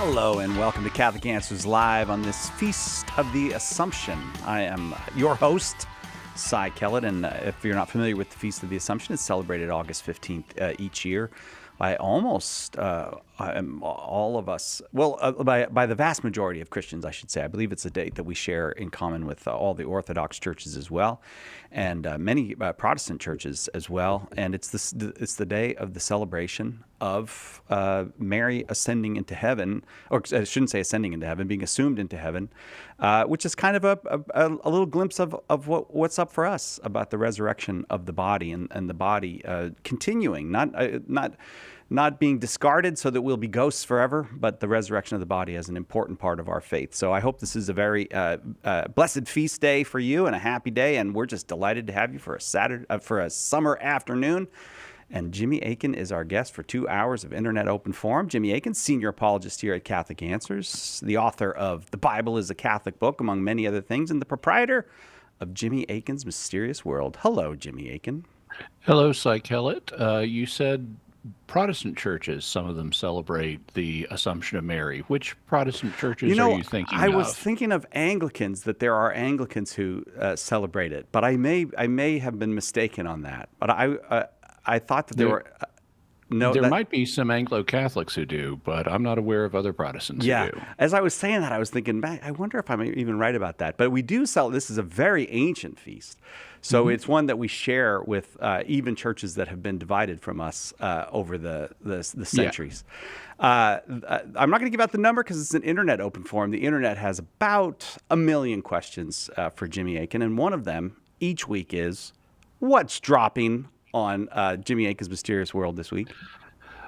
Hello and welcome to Catholic Answers Live on this Feast of the Assumption. I am your host, Cy Kellett, and if you're not familiar with the Feast of the Assumption, it's celebrated August 15th each year by almost all of us, by the vast majority of Christians, I should say. I believe it's a date that we share in common with all the Orthodox churches as well, and many Protestant churches as well. And it's the day of the celebration of Mary ascending into heaven, or I shouldn't say ascending into heaven, being assumed into heaven, which is kind of a little glimpse of what's up for us about the resurrection of the body and the body continuing, not being discarded so that we'll be ghosts forever, but the resurrection of the body as an important part of our faith. So I hope this is a very blessed feast day for you and a happy day, and we're just delighted to have you for a summer afternoon. And Jimmy Akin is our guest for 2 hours of Internet Open Forum. Jimmy Akin, senior apologist here at Catholic Answers, the author of The Bible is a Catholic Book, among many other things, and the proprietor of Jimmy Akin's Mysterious World. Hello, Jimmy Akin. Hello, Cy Kellett. You said Protestant churches, some of them celebrate the Assumption of Mary. Which Protestant churches are you thinking of? I was thinking of Anglicans, that there are Anglicans who celebrate it, but I may have been mistaken on that. But I thought that there were... There might be some Anglo-Catholics who do, but I'm not aware of other Protestants who do. As I was saying that, I was thinking, I wonder if I'm even right about that. But we do this is a very ancient feast. So it's one that we share with even churches that have been divided from us over the centuries. I'm not going to give out the number because it's an Internet Open Forum. The Internet has about 1 million questions for Jimmy Akin, and one of them each week is, what's dropping on Jimmy Akin's Mysterious World this week?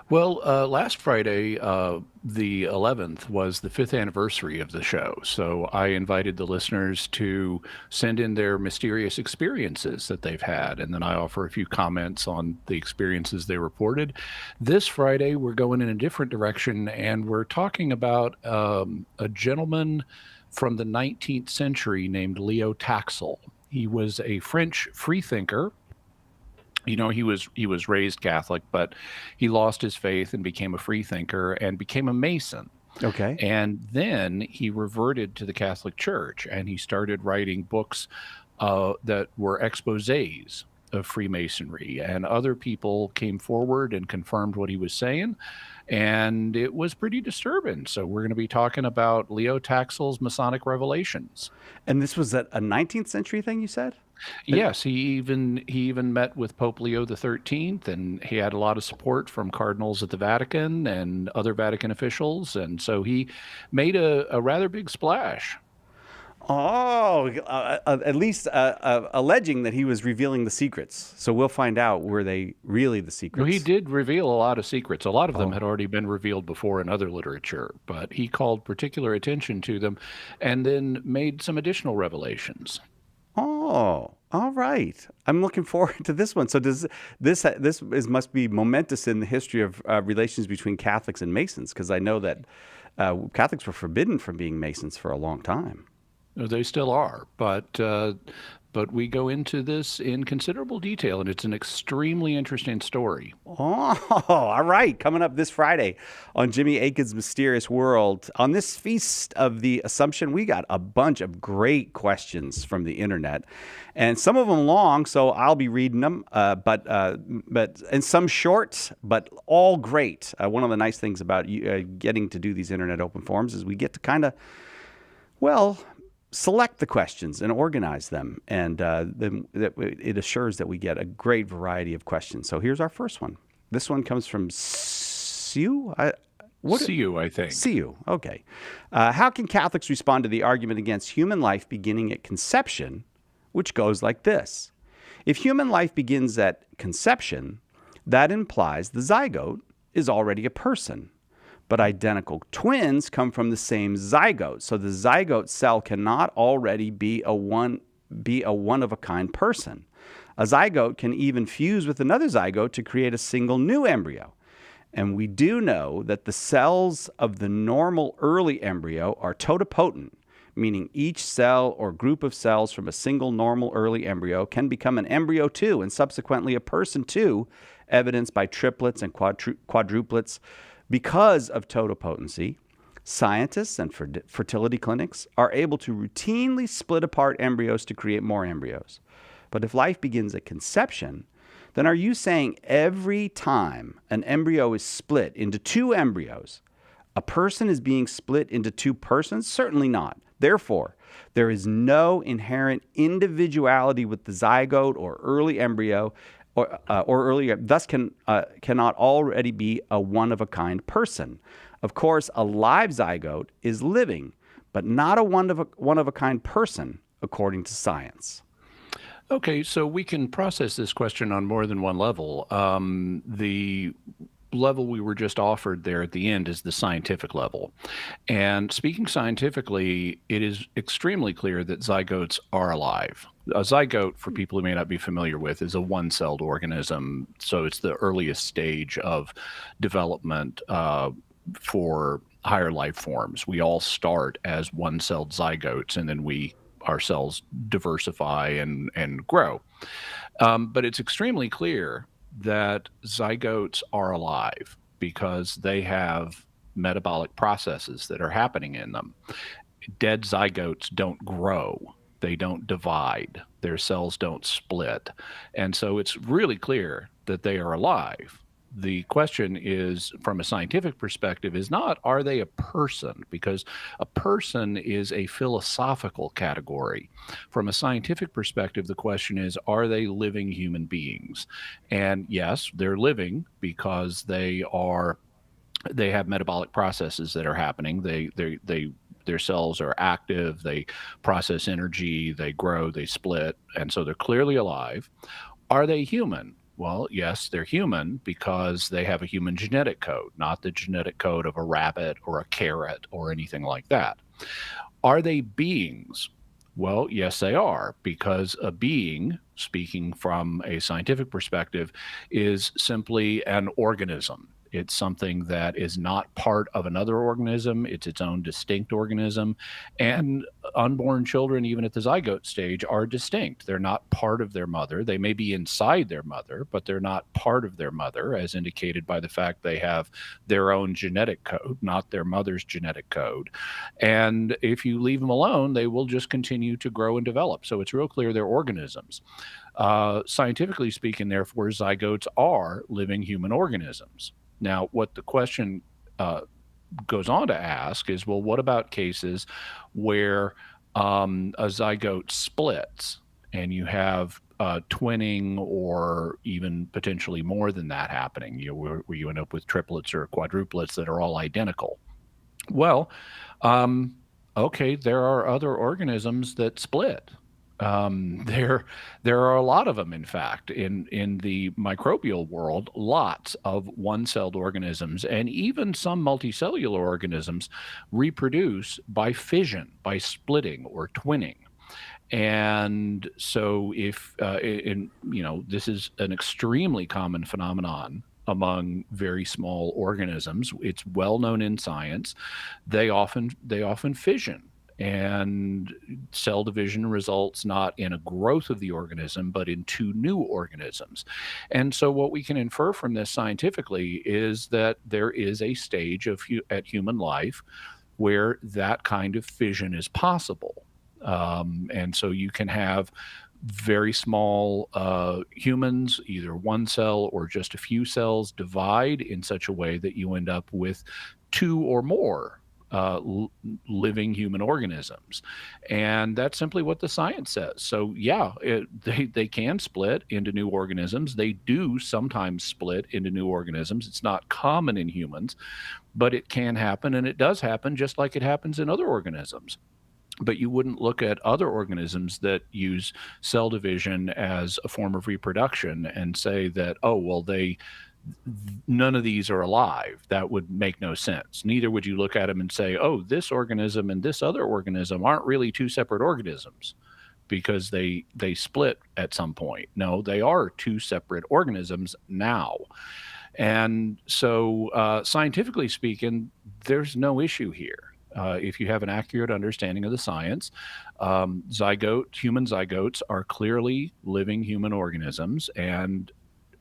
Well, last Friday, the 11th, was the 5th anniversary of the show. So I invited the listeners to send in their mysterious experiences that they've had, and then I offer a few comments on the experiences they reported. This Friday, we're going in a different direction, and we're talking about a gentleman from the 19th century named Leo Taxil. He was a French freethinker. You know, he was raised Catholic, but he lost his faith and became a freethinker and became a Mason. Okay. And then he reverted to the Catholic Church, and he started writing books that were exposés of Freemasonry. And other people came forward and confirmed what he was saying, and it was pretty disturbing. So we're going to be talking about Leo Taxil's Masonic revelations. And this was a 19th century thing, you said? Yes, he even met with Pope Leo XIII, and he had a lot of support from cardinals at the Vatican and other Vatican officials, and so he made a rather big splash. Oh, at least alleging that he was revealing the secrets. So we'll find out, were they really the secrets? Well, he did reveal a lot of secrets. A lot of them had already been revealed before in other literature, but he called particular attention to them and then made some additional revelations. Oh, all right. I'm looking forward to this one. So does this must be momentous in the history of relations between Catholics and Masons, because I know that Catholics were forbidden from being Masons for a long time. They still are, but we go into this in considerable detail, and it's an extremely interesting story. Oh, all right. Coming up this Friday on Jimmy Akin's Mysterious World. On this Feast of the Assumption, we got a bunch of great questions from the Internet, and some of them long, so I'll be reading them, but and some short, but all great. One of the nice things about getting to do these Internet Open Forums is we get to kind of, select the questions and organize them, and then it assures that we get a great variety of questions. So here's our first one. This one comes from Sue. Sue, I think. Sue, okay. How can Catholics respond to the argument against human life beginning at conception, which goes like this? If human life begins at conception, that implies the zygote is already a person. But identical twins come from the same zygote. So the zygote cell cannot already be a one-of-a-kind person. A zygote can even fuse with another zygote to create a single new embryo. And we do know that the cells of the normal early embryo are totipotent, meaning each cell or group of cells from a single normal early embryo can become an embryo too, and subsequently a person too, evidenced by triplets and quadruplets. Because of totipotency, Scientists and fertility clinics are able to routinely split apart embryos to create more embryos. But if life begins at conception, then are you saying every time an embryo is split into two embryos, a person is being split into two persons? Certainly not. Therefore, there is no inherent individuality with the zygote or early embryo, or earlier, thus cannot already be a one-of-a-kind person. Of course, a live zygote is living, but not a one-of-a-kind person, according to science. Okay, so we can process this question on more than one level. The level we were just offered there at the end is the scientific level. And speaking scientifically, it is extremely clear that zygotes are alive. A zygote, for people who may not be familiar with, is a one-celled organism. So it's the earliest stage of development for higher life forms. We all start as one-celled zygotes, and then our cells diversify and grow. But it's extremely clear that zygotes are alive because they have metabolic processes that are happening in them. Dead zygotes don't grow. They don't divide. Their cells don't split. And so it's really clear that they are alive. The question is, from a scientific perspective, is not, are they a person? Because a person is a philosophical category. From a scientific perspective, the question is, are they living human beings? And yes, they're living because they have metabolic processes that are happening. Their cells are active, they process energy, they grow, they split, and so they're clearly alive. Are they human? Well, yes, they're human because they have a human genetic code, not the genetic code of a rabbit or a carrot or anything like that. Are they beings? Well, yes, they are, because a being, speaking from a scientific perspective, is simply an organism. It's something that is not part of another organism. It's its own distinct organism. And unborn children, even at the zygote stage, are distinct. They're not part of their mother. They may be inside their mother, but they're not part of their mother, as indicated by the fact they have their own genetic code, not their mother's genetic code. And if you leave them alone, they will just continue to grow and develop. So it's real clear they're organisms. Scientifically speaking, therefore, zygotes are living human organisms. Now, what the question goes on to ask is, well, what about cases where a zygote splits and you have twinning or even potentially more than that happening, where you end up with triplets or quadruplets that are all identical? Well, okay, there are other organisms that split. There are a lot of them, in fact, in the microbial world, lots of one-celled organisms, and even some multicellular organisms reproduce by fission, by splitting or twinning. And so this is an extremely common phenomenon among very small organisms. It's well known in science. They often fission. And cell division results not in a growth of the organism, but in two new organisms. And so what we can infer from this scientifically is that there is a stage at human life where that kind of fission is possible. And so you can have very small humans, either one cell or just a few cells, divide in such a way that you end up with two or more living human organisms. And that's simply what the science says. So yeah, they can split into new organisms. They do sometimes split into new organisms. It's not common in humans, but it can happen, and it does happen just like it happens in other organisms. But you wouldn't look at other organisms that use cell division as a form of reproduction and say that, oh, well, none of these are alive. That would make no sense. Neither would you look at them and say, oh, this organism and this other organism aren't really two separate organisms because they split at some point. No, they are two separate organisms now. And so scientifically speaking, there's no issue here. If you have an accurate understanding of the science, human zygotes are clearly living human organisms, and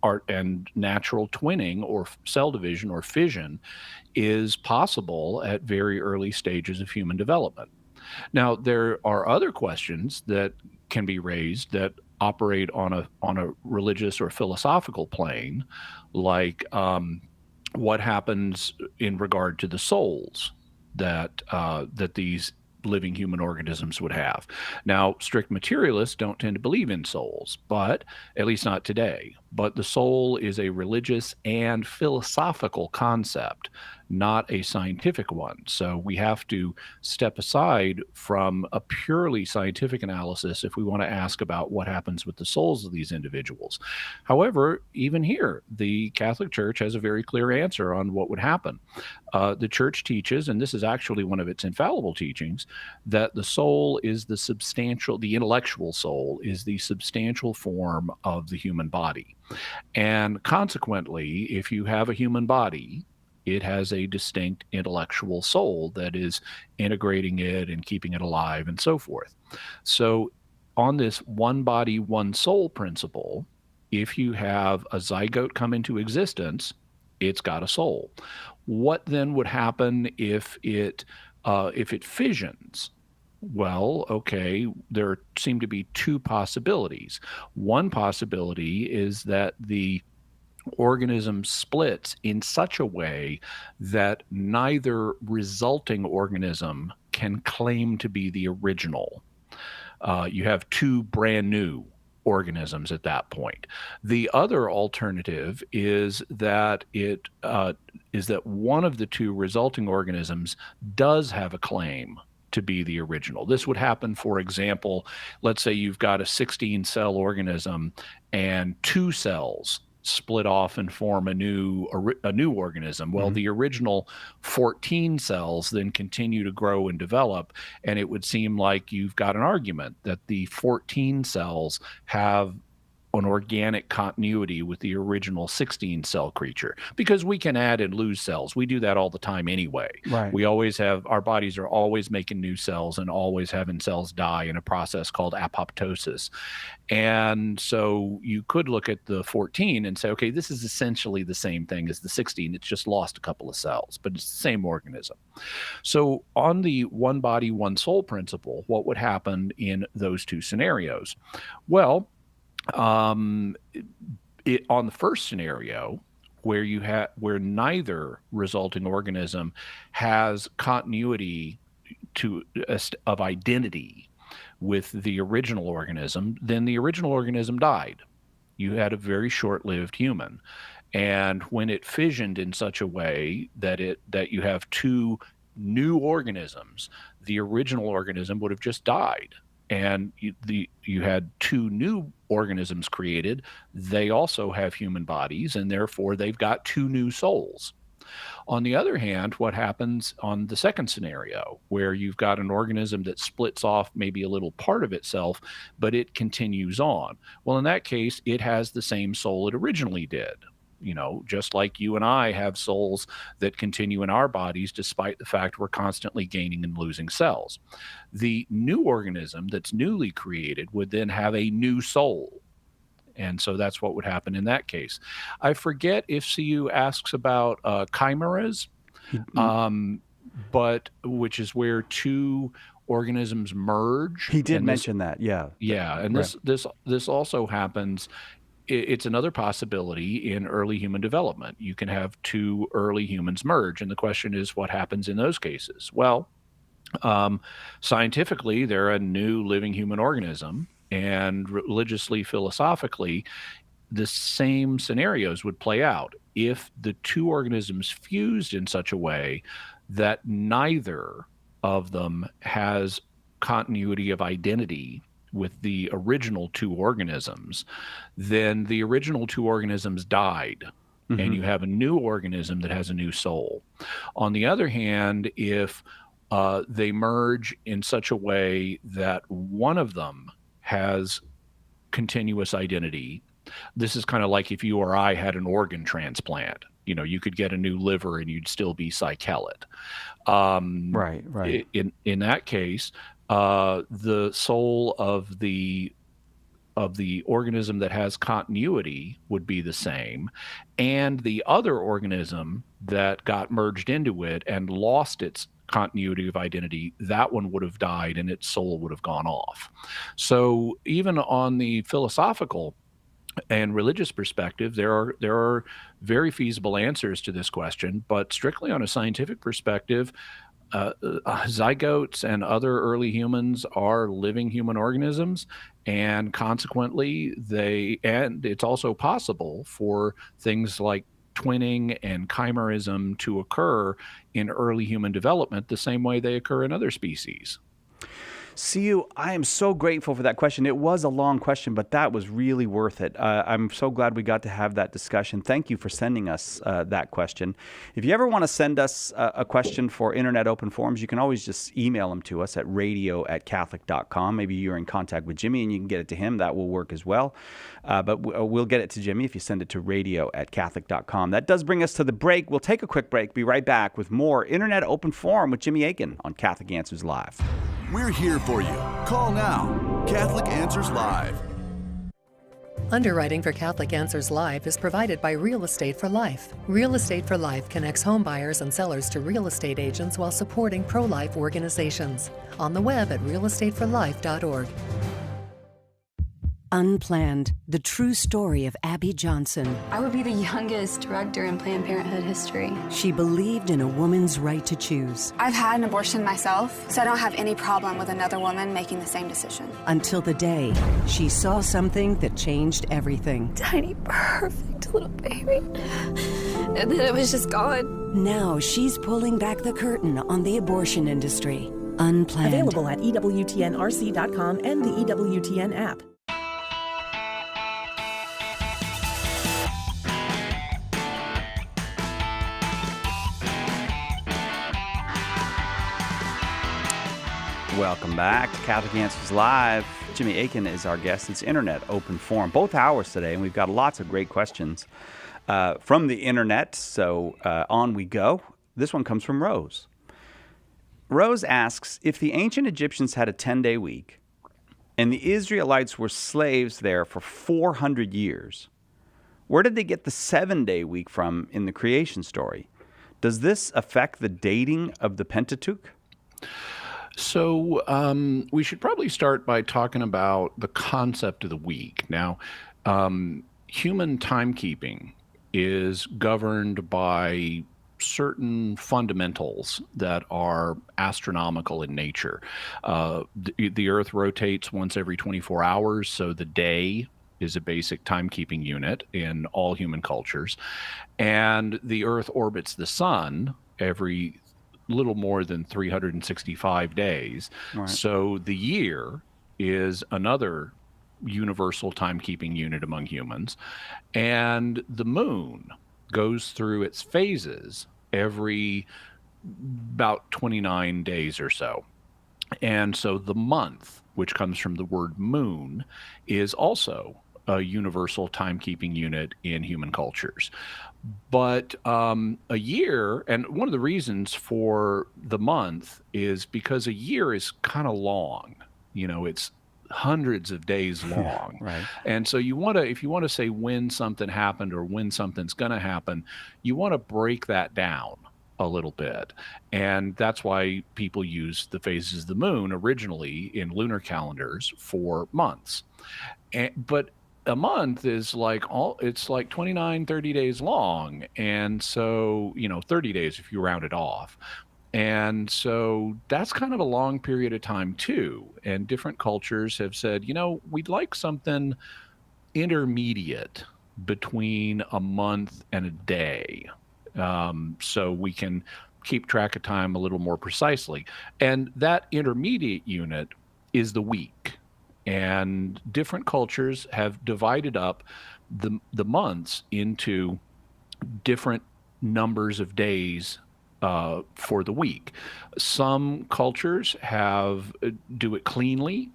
art and natural twinning or cell division or fission is possible at very early stages of human development. Now, there are other questions that can be raised that operate on a religious or philosophical plane, like what happens in regard to the souls that these living human organisms would have. Now, strict materialists don't tend to believe in souls, but at least not today. But the soul is a religious and philosophical concept, not a scientific one. So we have to step aside from a purely scientific analysis if we want to ask about what happens with the souls of these individuals. However, even here, the Catholic Church has a very clear answer on what would happen. The Church teaches, and this is actually one of its infallible teachings, that the soul is the intellectual soul is the substantial form of the human body. And consequently, if you have a human body, it has a distinct intellectual soul that is integrating it and keeping it alive and so forth. So, on this one body, one soul principle, if you have a zygote come into existence, it's got a soul. What then would happen if it fissions? Well, okay, there seem to be two possibilities. One possibility is that the organism splits in such a way that neither resulting organism can claim to be the original. You have two brand new organisms at that point. The other alternative is that one of the two resulting organisms does have a claim to be the original. This would happen, for example, let's say you've got a 16-cell organism and two cells split off and form a new organism. Well, the original 14 cells then continue to grow and develop, and it would seem like you've got an argument that the 14 cells have an organic continuity with the original 16-cell creature, because we can add and lose cells. We do that all the time anyway. Right. We always have, our bodies are always making new cells and always having cells die in a process called apoptosis. And so you could look at the 14 and say, okay, this is essentially the same thing as the 16. It's just lost a couple of cells, but it's the same organism. So on the one body, one soul principle, what would happen in those two scenarios? Well, on the first scenario, where neither resulting organism has continuity of identity with the original organism, then the original organism died. You had a very short-lived human, and when it fissioned in such a way that you have two new organisms, the original organism would have just died. And you had two new organisms created. They also have human bodies, and therefore they've got two new souls. On the other hand, what happens on the second scenario, where you've got an organism that splits off maybe a little part of itself, but it continues on? Well, in that case, it has the same soul it originally did. You know, just like you and I have souls that continue in our bodies despite the fact we're constantly gaining and losing cells. The new organism that's newly created would then have a new soul. And so that's what would happen in that case. I forget if CU asks about chimeras, but which is where two organisms merge. He did mention that, yeah. Yeah, and right. this also happens. It's another possibility in early human development. You can have two early humans merge, and the question is, what happens in those cases? Well, scientifically, they're a new living human organism, and religiously, philosophically, the same scenarios would play out if the two organisms fused in such a way that neither of them has continuity of identity with the original two organisms. Then the original two organisms died, and you have a new organism that has a new soul. On the other hand, if they merge in such a way that one of them has continuous identity, this is kind of like if you or I had an organ transplant. You know, you could get a new liver and you'd still be Cy Kellett. Right. In that case, the soul of the of the organism that has continuity would be the same, and the other organism that got merged into it and lost its continuity of identity, that one would have died and its soul would have gone off. So even on the philosophical and religious perspective, there are very feasible answers to this question, but strictly on a scientific perspective, zygotes and other early humans are living human organisms, and consequently, and it's also possible for things like twinning and chimerism to occur in early human development the same way they occur in other species. CU, I am so grateful for that question. It was a long question, but that was really worth it. I'm so glad we got to have that discussion. Thank you for sending us that question. If you ever want to send us a question for Internet Open Forums, you can always just email them to us at radio@catholic.com. Maybe you're in contact with Jimmy and you can get it to him. That will work as well. But we'll get it to Jimmy if you send it to radio@catholic.com. That does bring us to the break. We'll take a quick break. Be right back with more Internet Open Forum with Jimmy Akin on Catholic Answers Live. We're here for you. Call now. Catholic Answers Live. Underwriting for Catholic Answers Live is provided by Real Estate for Life. Real Estate for Life connects home buyers and sellers to real estate agents while supporting pro-life organizations. On the web at realestateforlife.org. Unplanned, the true story of Abby Johnson. I would be the youngest director in Planned Parenthood history. She believed in a woman's right to choose. I've had an abortion myself, so I don't have any problem with another woman making the same decision. Until the day she saw something that changed everything. Tiny, perfect little baby. And then it was just gone. Now she's pulling back the curtain on the abortion industry. Unplanned. Available at EWTNRC.com and the EWTN app. Welcome back to Catholic Answers Live. Jimmy Akin is our guest. It's Internet Open Forum, both hours today, and we've got lots of great questions from the internet, so on we go. This one comes from Rose. Rose asks, if the ancient Egyptians had a 10-day week and the Israelites were slaves there for 400 years, where did they get the 7-day week from in the creation story? Does this affect the dating of the Pentateuch? So we should probably start by talking about the concept of the week. Now, human timekeeping is governed by certain fundamentals that are astronomical in nature. The Earth rotates once every 24 hours, so the day is a basic timekeeping unit in all human cultures. And the Earth orbits the sun every little more than 365 days. Right. So the year is another universal timekeeping unit among humans. And the moon goes through its phases every about 29 days or so. And so the month, which comes from the word moon, is also a universal timekeeping unit in human cultures. But a year, and one of the reasons for the month is because a year is kind of long. You know, it's hundreds of days long. Right. And so you want to, if you want to say when something happened or when something's going to happen, you want to break that down a little bit. And that's why people use the phases of the moon originally in lunar calendars for months. But a month is like it's like 29, 30 days long. And so, 30 days if you round it off. And so that's kind of a long period of time too. And different cultures have said, we'd like something intermediate between a month and a day. So we can keep track of time a little more precisely. And that intermediate unit is the week. And different cultures have divided up the months into different numbers of days for the week. Some cultures do it cleanly.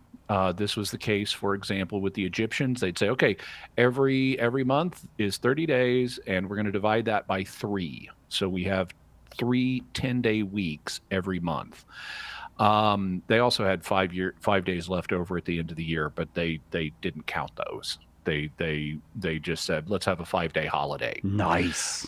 This was the case, for example, with the Egyptians. They'd say, okay, every month is 30 days, and we're going to divide that by 3. So we have 3 10-day weeks every month. They also had 5 days left over at the end of the year, but they didn't count those. They just said, let's have a 5-day holiday. Nice.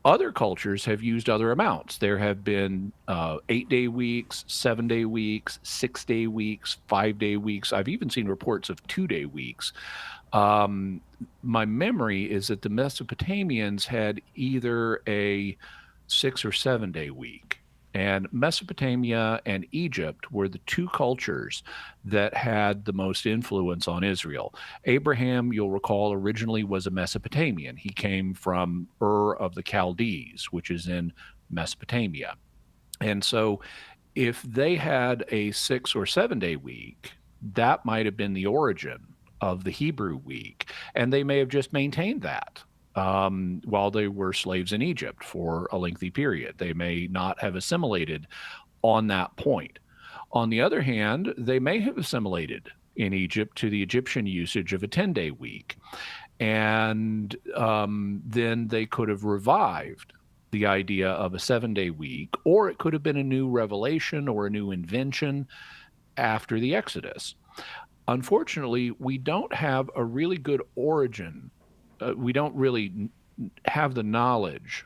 Other cultures have used other amounts. There have been 8-day weeks, 7-day weeks, 6-day weeks, 5-day weeks. I've even seen reports of 2-day weeks. My memory is that the Mesopotamians had either a 6 or 7-day week. And Mesopotamia and Egypt were the two cultures that had the most influence on Israel. Abraham, you'll recall, originally was a Mesopotamian. He came from Ur of the Chaldees, which is in Mesopotamia. And so if they had a 6 or 7-day week, that might have been the origin of the Hebrew week. And they may have just maintained that. While they were slaves in Egypt for a lengthy period. They may not have assimilated on that point. On the other hand, they may have assimilated in Egypt to the Egyptian usage of a 10-day week. And then they could have revived the idea of a 7-day week, or it could have been a new revelation or a new invention after the Exodus. Unfortunately, we don't have a really good origin. We don't really have the knowledge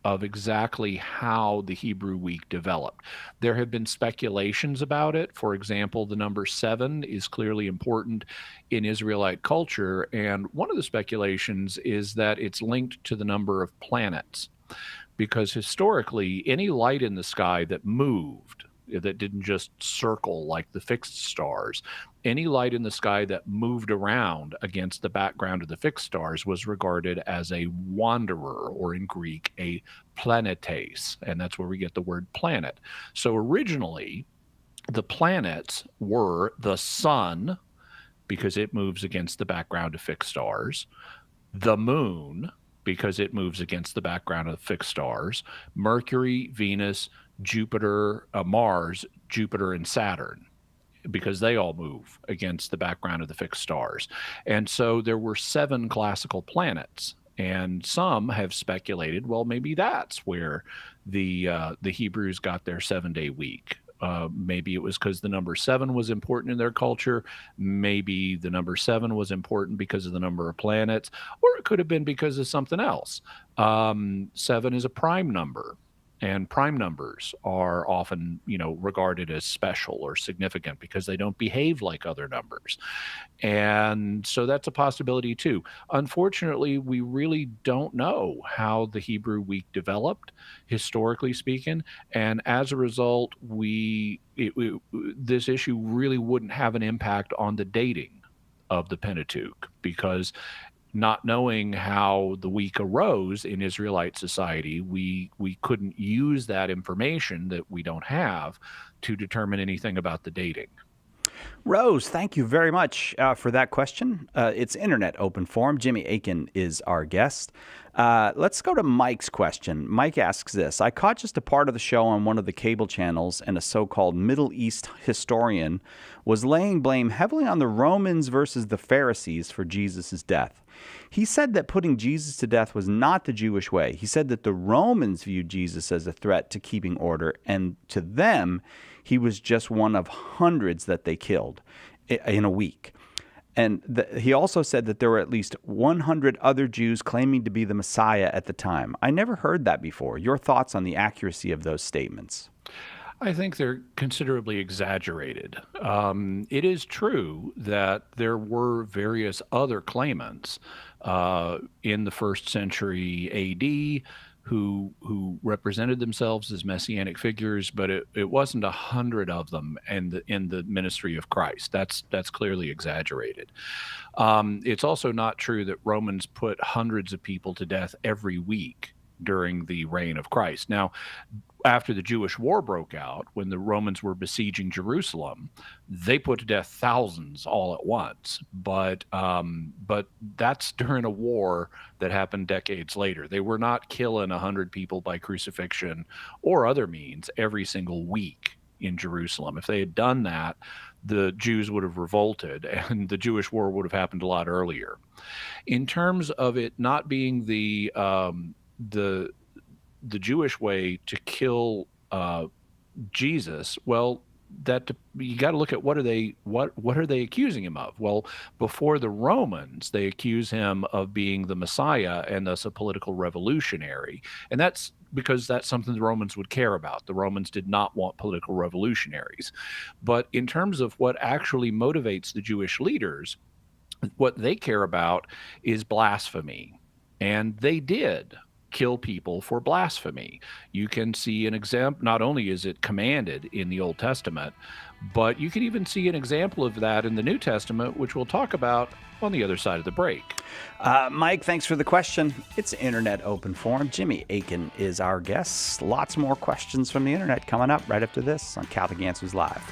of exactly how the Hebrew week developed. There have been speculations about it. For example, the number 7 is clearly important in Israelite culture. And one of the speculations is that it's linked to the number of planets, because historically, any light in the sky that moved, that didn't just circle like the fixed stars, any light in the sky that moved around against the background of the fixed stars was regarded as a wanderer, or in Greek, a planetes. And that's where we get the word planet. So originally, the planets were the sun, because it moves against the background of fixed stars, the moon, because it moves against the background of fixed stars, Mercury, Venus, Jupiter, Mars, Jupiter, and Saturn, because they all move against the background of the fixed stars. And so there were 7 classical planets, and some have speculated, well, maybe that's where the Hebrews got their 7-day week. Maybe it was because the number 7 was important in their culture. Maybe the number 7 was important because of the number of planets, or it could have been because of something else. 7 is a prime number. And prime numbers are often, regarded as special or significant because they don't behave like other numbers. And so that's a possibility too. Unfortunately, we really don't know how the Hebrew week developed, historically speaking. And as a result, this issue really wouldn't have an impact on the dating of the Pentateuch, because not knowing how the week arose in Israelite society, we couldn't use that information that we don't have to determine anything about the dating. Rose, thank you very much for that question. It's Internet Open Forum. Jimmy Akin is our guest. Let's go to Mike's question. Mike asks this: I caught just a part of the show on one of the cable channels, and a so-called Middle East historian was laying blame heavily on the Romans versus the Pharisees for Jesus' death. He said that putting Jesus to death was not the Jewish way. He said that the Romans viewed Jesus as a threat to keeping order, and to them, he was just one of hundreds that they killed in a week. And he also said that there were at least 100 other Jews claiming to be the Messiah at the time. I never heard that before. Your thoughts on the accuracy of those statements? I think they're considerably exaggerated. It is true that there were various other claimants in the first century A.D. who represented themselves as messianic figures, but it wasn't 100 of them in the ministry of Christ. That's clearly exaggerated. It's also not true that Romans put hundreds of people to death every week during the reign of Christ. Now, after the Jewish war broke out, when the Romans were besieging Jerusalem, they put to death thousands all at once. But that's during a war that happened decades later. They were not killing 100 people by crucifixion or other means every single week in Jerusalem. If they had done that, the Jews would have revolted, and the Jewish war would have happened a lot earlier. In terms of it not being the Jewish way to kill Jesus, well, that you got to look at what are they accusing him of? Well, before the Romans, they accuse him of being the Messiah and thus a political revolutionary, and that's because that's something the Romans would care about. The Romans did not want political revolutionaries, but in terms of what actually motivates the Jewish leaders, what they care about is blasphemy, and they did kill people for blasphemy. You can see an example. Not only is it commanded in the Old Testament, but you can even see an example of that in the New Testament, which we'll talk about on the other side of the break. Mike, thanks for the question. It's Internet Open Forum. Jimmy Akin is our guest. Lots more questions from the internet coming up right after this on Catholic Answers Live.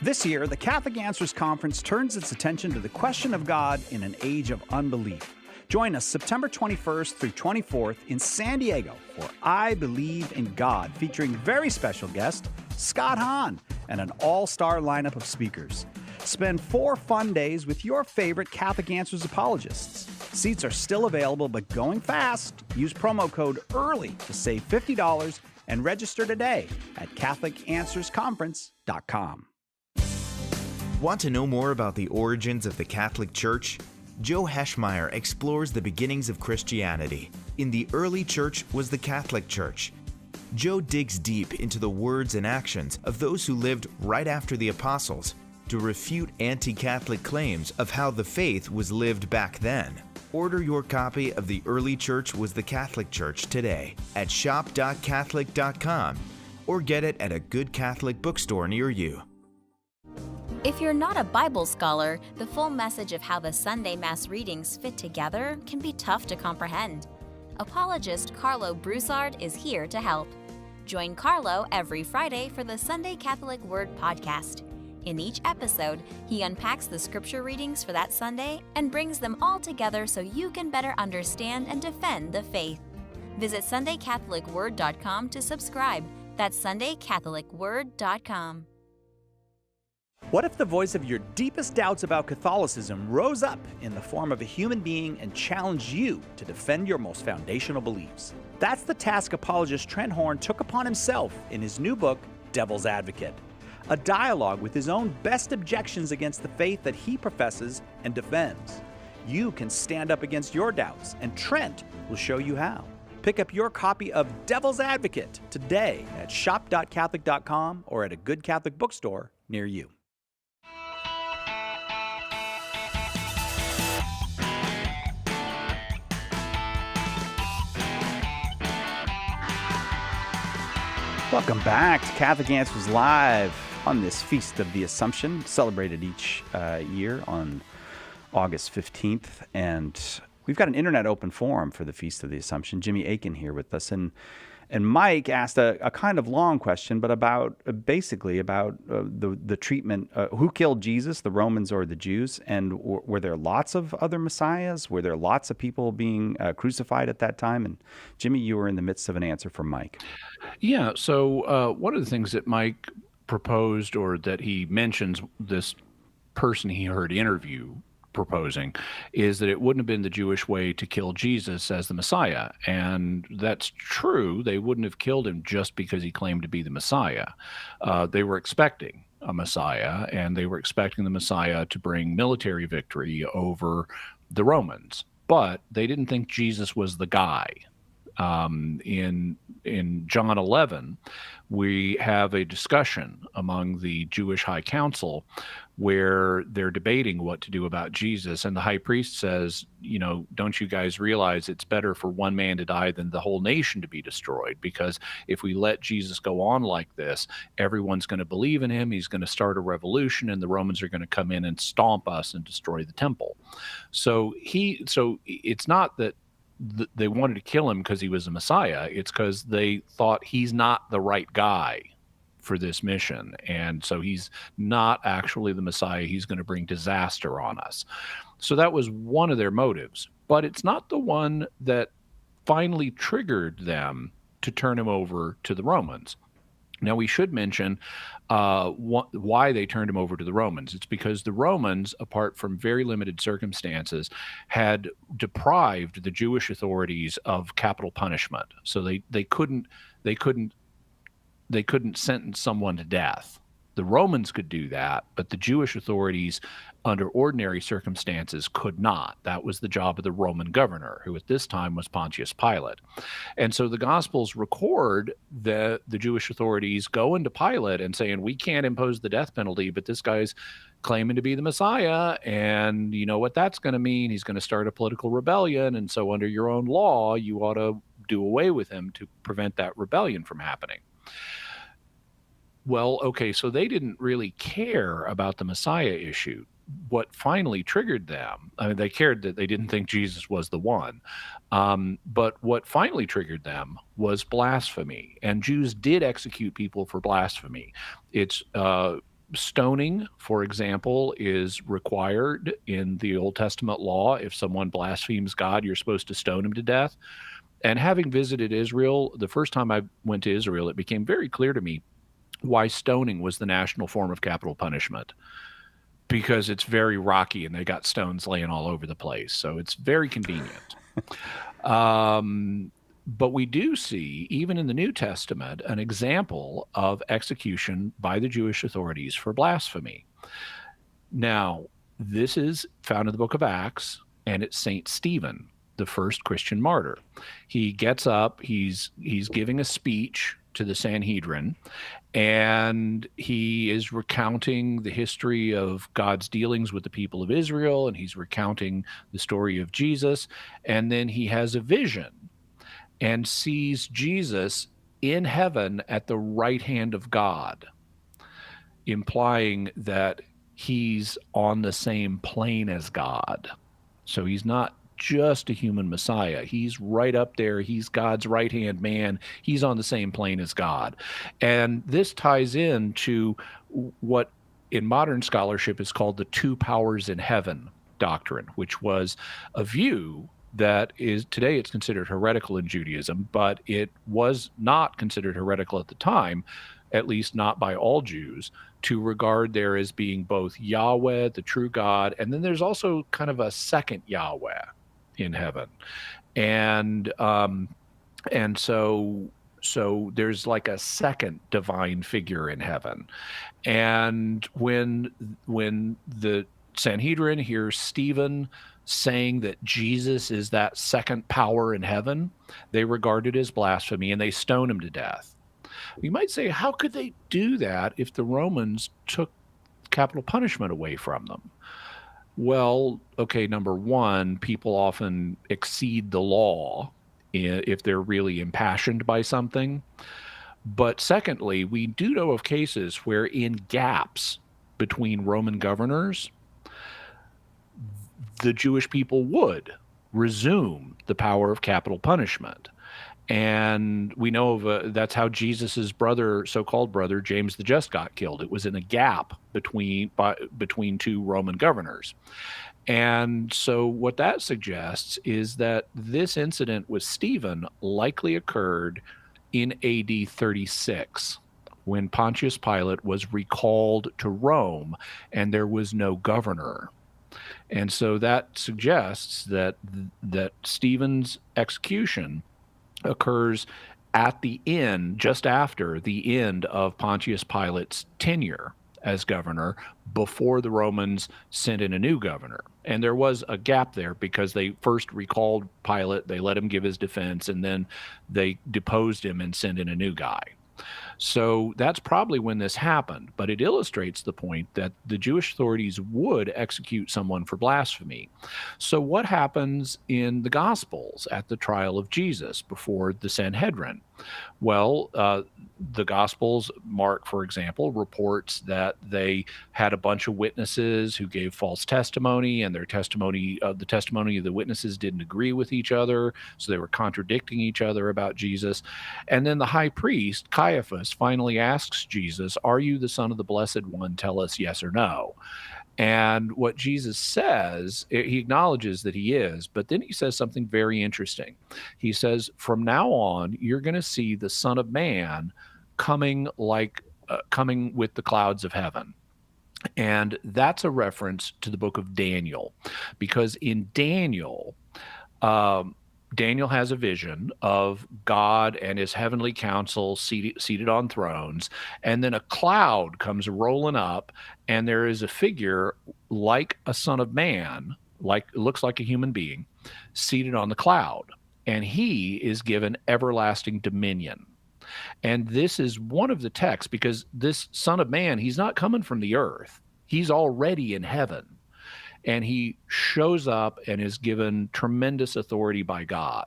This year, the Catholic Answers Conference turns its attention to the question of God in an age of unbelief. Join us September 21st through 24th in San Diego for I Believe in God, featuring very special guest Scott Hahn and an all-star lineup of speakers. Spend 4 fun days with your favorite Catholic Answers apologists. Seats are still available, but going fast. Use promo code EARLY to save $50 and register today at CatholicAnswersConference.com. Want to know more about the origins of the Catholic Church? Joe Heschmeyer explores the beginnings of Christianity. In the early church was the Catholic Church. Joe digs deep into the words and actions of those who lived right after the apostles to refute anti-Catholic claims of how the faith was lived back then. Order your copy of The Early Church Was the Catholic Church today at shop.catholic.com or get it at a good Catholic bookstore near you. If you're not a Bible scholar, the full message of how the Sunday Mass readings fit together can be tough to comprehend. Apologist Carlo Broussard is here to help. Join Carlo every Friday for the Sunday Catholic Word podcast. In each episode, he unpacks the scripture readings for that Sunday and brings them all together so you can better understand and defend the faith. Visit SundayCatholicWord.com to subscribe. That's SundayCatholicWord.com. What if the voice of your deepest doubts about Catholicism rose up in the form of a human being and challenged you to defend your most foundational beliefs? That's the task apologist Trent Horn took upon himself in his new book, Devil's Advocate, a dialogue with his own best objections against the faith that he professes and defends. You can stand up against your doubts, and Trent will show you how. Pick up your copy of Devil's Advocate today at shop.catholic.com or at a good Catholic bookstore near you. Welcome back to Catholic Answers Live on this Feast of the Assumption, celebrated each year on August 15th. And we've got an internet open forum for the Feast of the Assumption. Jimmy Akin here with us. And Mike asked a kind of long question, but about basically about the treatment. Who killed Jesus, the Romans or the Jews? And were there lots of other messiahs? Were there lots of people being crucified at that time? And Jimmy, you were in the midst of an answer from Mike. Yeah, so one of the things that Mike proposed, or that he mentions this person he heard interview proposing, is that it wouldn't have been the Jewish way to kill Jesus as the Messiah. And that's true. They wouldn't have killed him just because he claimed to be the Messiah. They were expecting a Messiah, and they were expecting the Messiah to bring military victory over the Romans. But they didn't think Jesus was the guy. In John 11, we have a discussion among the Jewish High Council where they're debating what to do about Jesus. And the high priest says, don't you guys realize it's better for one man to die than the whole nation to be destroyed? Because if we let Jesus go on like this, everyone's going to believe in him. He's going to start a revolution, and the Romans are going to come in and stomp us and destroy the temple. So it's not that they wanted to kill him because he was a Messiah. It's because they thought he's not the right guy for this mission. And so he's not actually the Messiah. He's going to bring disaster on us. So that was one of their motives. But it's not the one that finally triggered them to turn him over to the Romans. Now, we should mention why they turned him over to the Romans. It's because the Romans, apart from very limited circumstances, had deprived the Jewish authorities of capital punishment. So they couldn't sentence someone to death. The Romans could do that, but the Jewish authorities, under ordinary circumstances, could not. That was the job of the Roman governor, who at this time was Pontius Pilate. And so the Gospels record that the Jewish authorities go into Pilate and saying, we can't impose the death penalty, but this guy's claiming to be the Messiah, and you know what that's going to mean? He's going to start a political rebellion, and so under your own law, you ought to do away with him to prevent that rebellion from happening. Well, okay, so they didn't really care about the Messiah issue. What finally triggered them, I mean, they cared that they didn't think Jesus was the one. But what finally triggered them was blasphemy. And Jews did execute people for blasphemy. It's stoning, for example, is required in the Old Testament law. If someone blasphemes God, you're supposed to stone him to death. And having visited Israel, the first time I went to Israel, it became very clear to me why stoning was the national form of capital punishment, because it's very rocky and they got stones laying all over the place. So it's very convenient. But we do see, even in the New Testament, an example of execution by the Jewish authorities for blasphemy. Now, this is found in the book of Acts, and it's St. Stephen, the first Christian martyr. He gets up, he's giving a speech to the Sanhedrin, and he is recounting the history of God's dealings with the people of Israel, and he's recounting the story of Jesus, and then he has a vision and sees Jesus in heaven at the right hand of God, implying that he's on the same plane as God. So he's not just a human Messiah. He's right up there. He's God's right-hand man. He's on the same plane as God. And this ties in to what in modern scholarship is called the two powers in heaven doctrine, which was a view that is today it's considered heretical in Judaism, but it was not considered heretical at the time, at least not by all Jews, to regard there as being both Yahweh, the true God, and then there's also kind of a second Yahweh in heaven. And so there's like a second divine figure in heaven. And when the Sanhedrin hears Stephen saying that Jesus is that second power in heaven, they regard it as blasphemy and they stone him to death. You might say, how could they do that if the Romans took capital punishment away from them? Well, okay, number one, people often exceed the law if they're really impassioned by something. But secondly, we do know of cases where in gaps between Roman governors, the Jewish people would resume the power of capital punishment. And we know of that's how Jesus's brother, so-called brother, James the Just, got killed. It was in a gap between two Roman governors. And so what that suggests is that this incident with Stephen likely occurred in AD 36, when Pontius Pilate was recalled to Rome and there was no governor. And so that suggests that Stephen's execution occurs at the end, just after the end of Pontius Pilate's tenure as governor, before the Romans sent in a new governor. And there was a gap there because they first recalled Pilate, they let him give his defense, and then they deposed him and sent in a new guy. So that's probably when this happened, but it illustrates the point that the Jewish authorities would execute someone for blasphemy. So what happens in the Gospels at the trial of Jesus before the Sanhedrin? Well, the Gospels, Mark, for example, reports that they had a bunch of witnesses who gave false testimony, and their testimony, the testimony of the witnesses didn't agree with each other, so they were contradicting each other about Jesus. And then the high priest, Caiaphas, finally asks Jesus, "Are you the Son of the Blessed One? Tell us yes or no." And what Jesus says, he acknowledges that he is, but then he says something very interesting. He says, from now on, you're going to see the Son of Man coming with the clouds of heaven. And that's a reference to the book of Daniel, because in Daniel, Daniel has a vision of God and his heavenly council seated on thrones, and then a cloud comes rolling up, and there is a figure like a son of man, looks like a human being, seated on the cloud, and he is given everlasting dominion. And this is one of the texts, because this son of man, he's not coming from the earth. He's already in heaven. And he shows up and is given tremendous authority by God.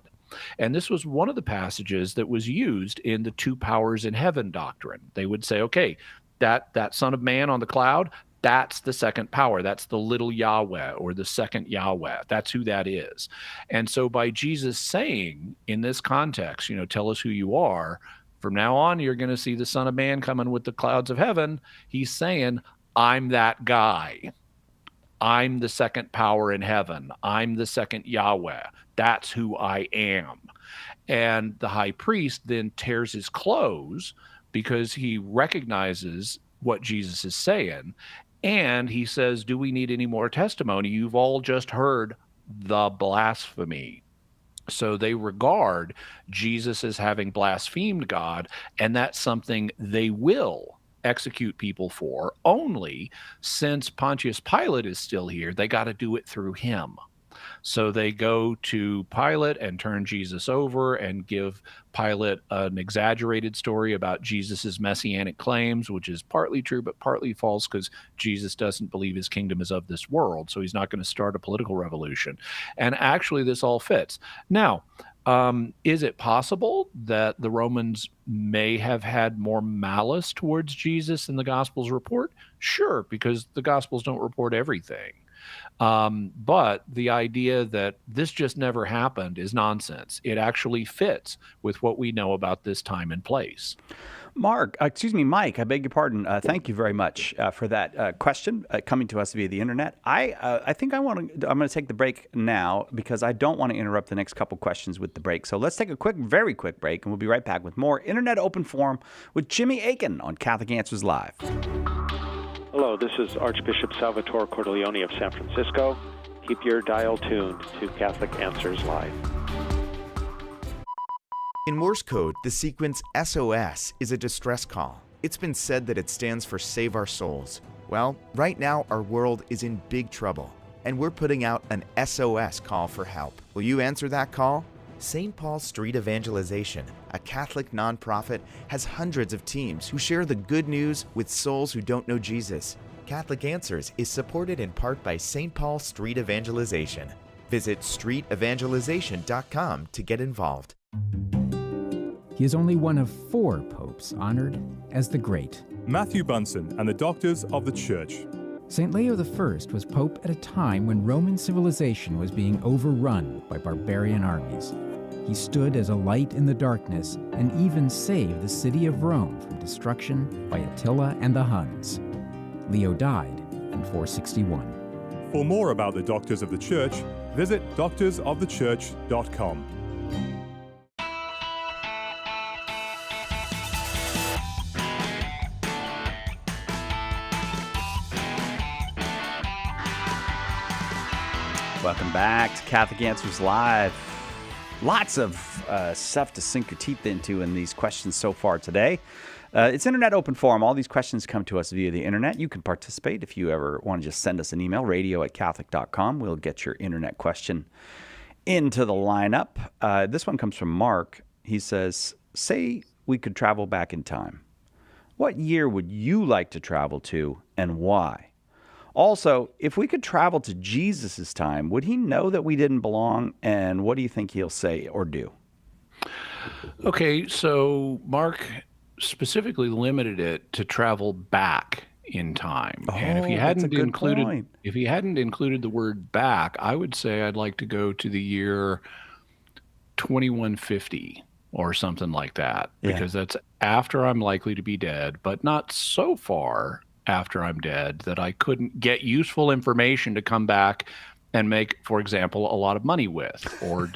And this was one of the passages that was used in the two powers in heaven doctrine. They would say, okay, that son of man on the cloud, that's the second power. That's the little Yahweh, or the second Yahweh. That's who that is. And so by Jesus saying in this context, tell us who you are, from now on, you're going to see the Son of Man coming with the clouds of heaven. He's saying, I'm that guy. I'm the second power in heaven. I'm the second Yahweh. That's who I am. And the high priest then tears his clothes because he recognizes what Jesus is saying. And he says, do we need any more testimony? You've all just heard the blasphemy. So they regard Jesus as having blasphemed God, and that's something they will execute people for. Only since Pontius Pilate is still here, they got to do it through him. So they go to Pilate and turn Jesus over and give Pilate an exaggerated story about Jesus's messianic claims, which is partly true but partly false, because Jesus doesn't believe his kingdom is of this world, so he's not going to start a political revolution. And actually this all fits. Now, is it possible that the Romans may have had more malice towards Jesus than the Gospels report? Sure, because the Gospels don't report everything. But the idea that this just never happened is nonsense. It actually fits with what we know about this time and place. Mike, I beg your pardon. Thank you very much for that question coming to us via the internet. I think I'm going to take the break now because I don't want to interrupt the next couple questions with the break. So let's take a very quick break, and we'll be right back with more Internet Open Forum with Jimmy Akin on Catholic Answers Live. Hello, this is Archbishop Salvatore Cordileone of San Francisco. Keep your dial tuned to Catholic Answers Live. In Morse code, the sequence SOS is a distress call. It's been said that it stands for Save Our Souls. Well, right now our world is in big trouble, and we're putting out an SOS call for help. Will you answer that call? St. Paul Street Evangelization, a Catholic nonprofit, has hundreds of teams who share the good news with souls who don't know Jesus. Catholic Answers is supported in part by St. Paul Street Evangelization. Visit streetevangelization.com to get involved. He is only one of 4 popes honored as the Great. Matthew Bunsen and the Doctors of the Church. St. Leo I was pope at a time when Roman civilization was being overrun by barbarian armies. He stood as a light in the darkness and even saved the city of Rome from destruction by Attila and the Huns. Leo died in 461. For more about the Doctors of the Church, visit doctorsofthechurch.com. Welcome back to Catholic Answers Live. Lots of stuff to sink your teeth into in these questions so far today. It's Internet Open Forum. All these questions come to us via the internet. You can participate if you ever want to just send us an email, radio@catholic.com. We'll get your internet question into the lineup. This one comes from Mark. He says, say we could travel back in time. What year would you like to travel to and why? Also, if we could travel to Jesus' time, would he know that we didn't belong? And what do you think he'll say or do? Okay, so Mark specifically limited it to travel back in time. And if he hadn't included the word back, I would say I'd like to go to the year 2150 or something like that, because that's after I'm likely to be dead, but not so far after I'm dead that I couldn't get useful information to come back and make, for example, a lot of money with, or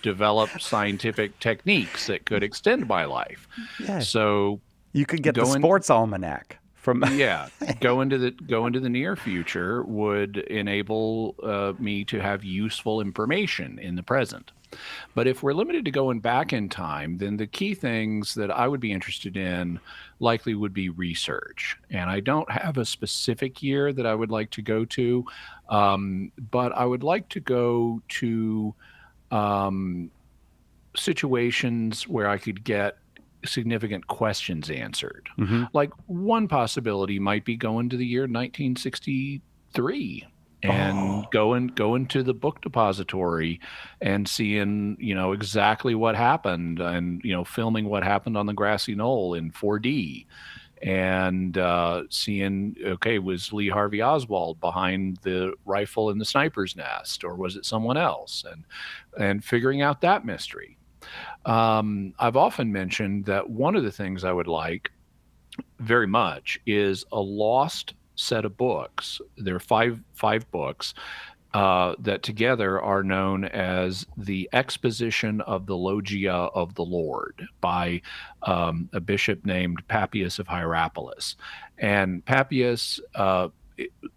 develop scientific techniques that could extend my life. Yeah. So You could get the Go in- sports almanac from. Yeah, go into the near future would enable me to have useful information in the present. But if we're limited to going back in time, then the key things that I would be interested in likely would be research. And I don't have a specific year that I would like to go to, but I would like to go to situations where I could get significant questions answered. Like one possibility might be going to the year 1963 and going to the book depository and seeing, exactly what happened, and, filming what happened on the grassy knoll in 4D, and seeing, okay, was Lee Harvey Oswald behind the rifle in the sniper's nest, or was it someone else? And figuring out that mystery. I've often mentioned that one of the things I would like very much is a lost set of books. There are five books that together are known as the Exposition of the Logia of the Lord by a bishop named Papias of Hierapolis. And Papias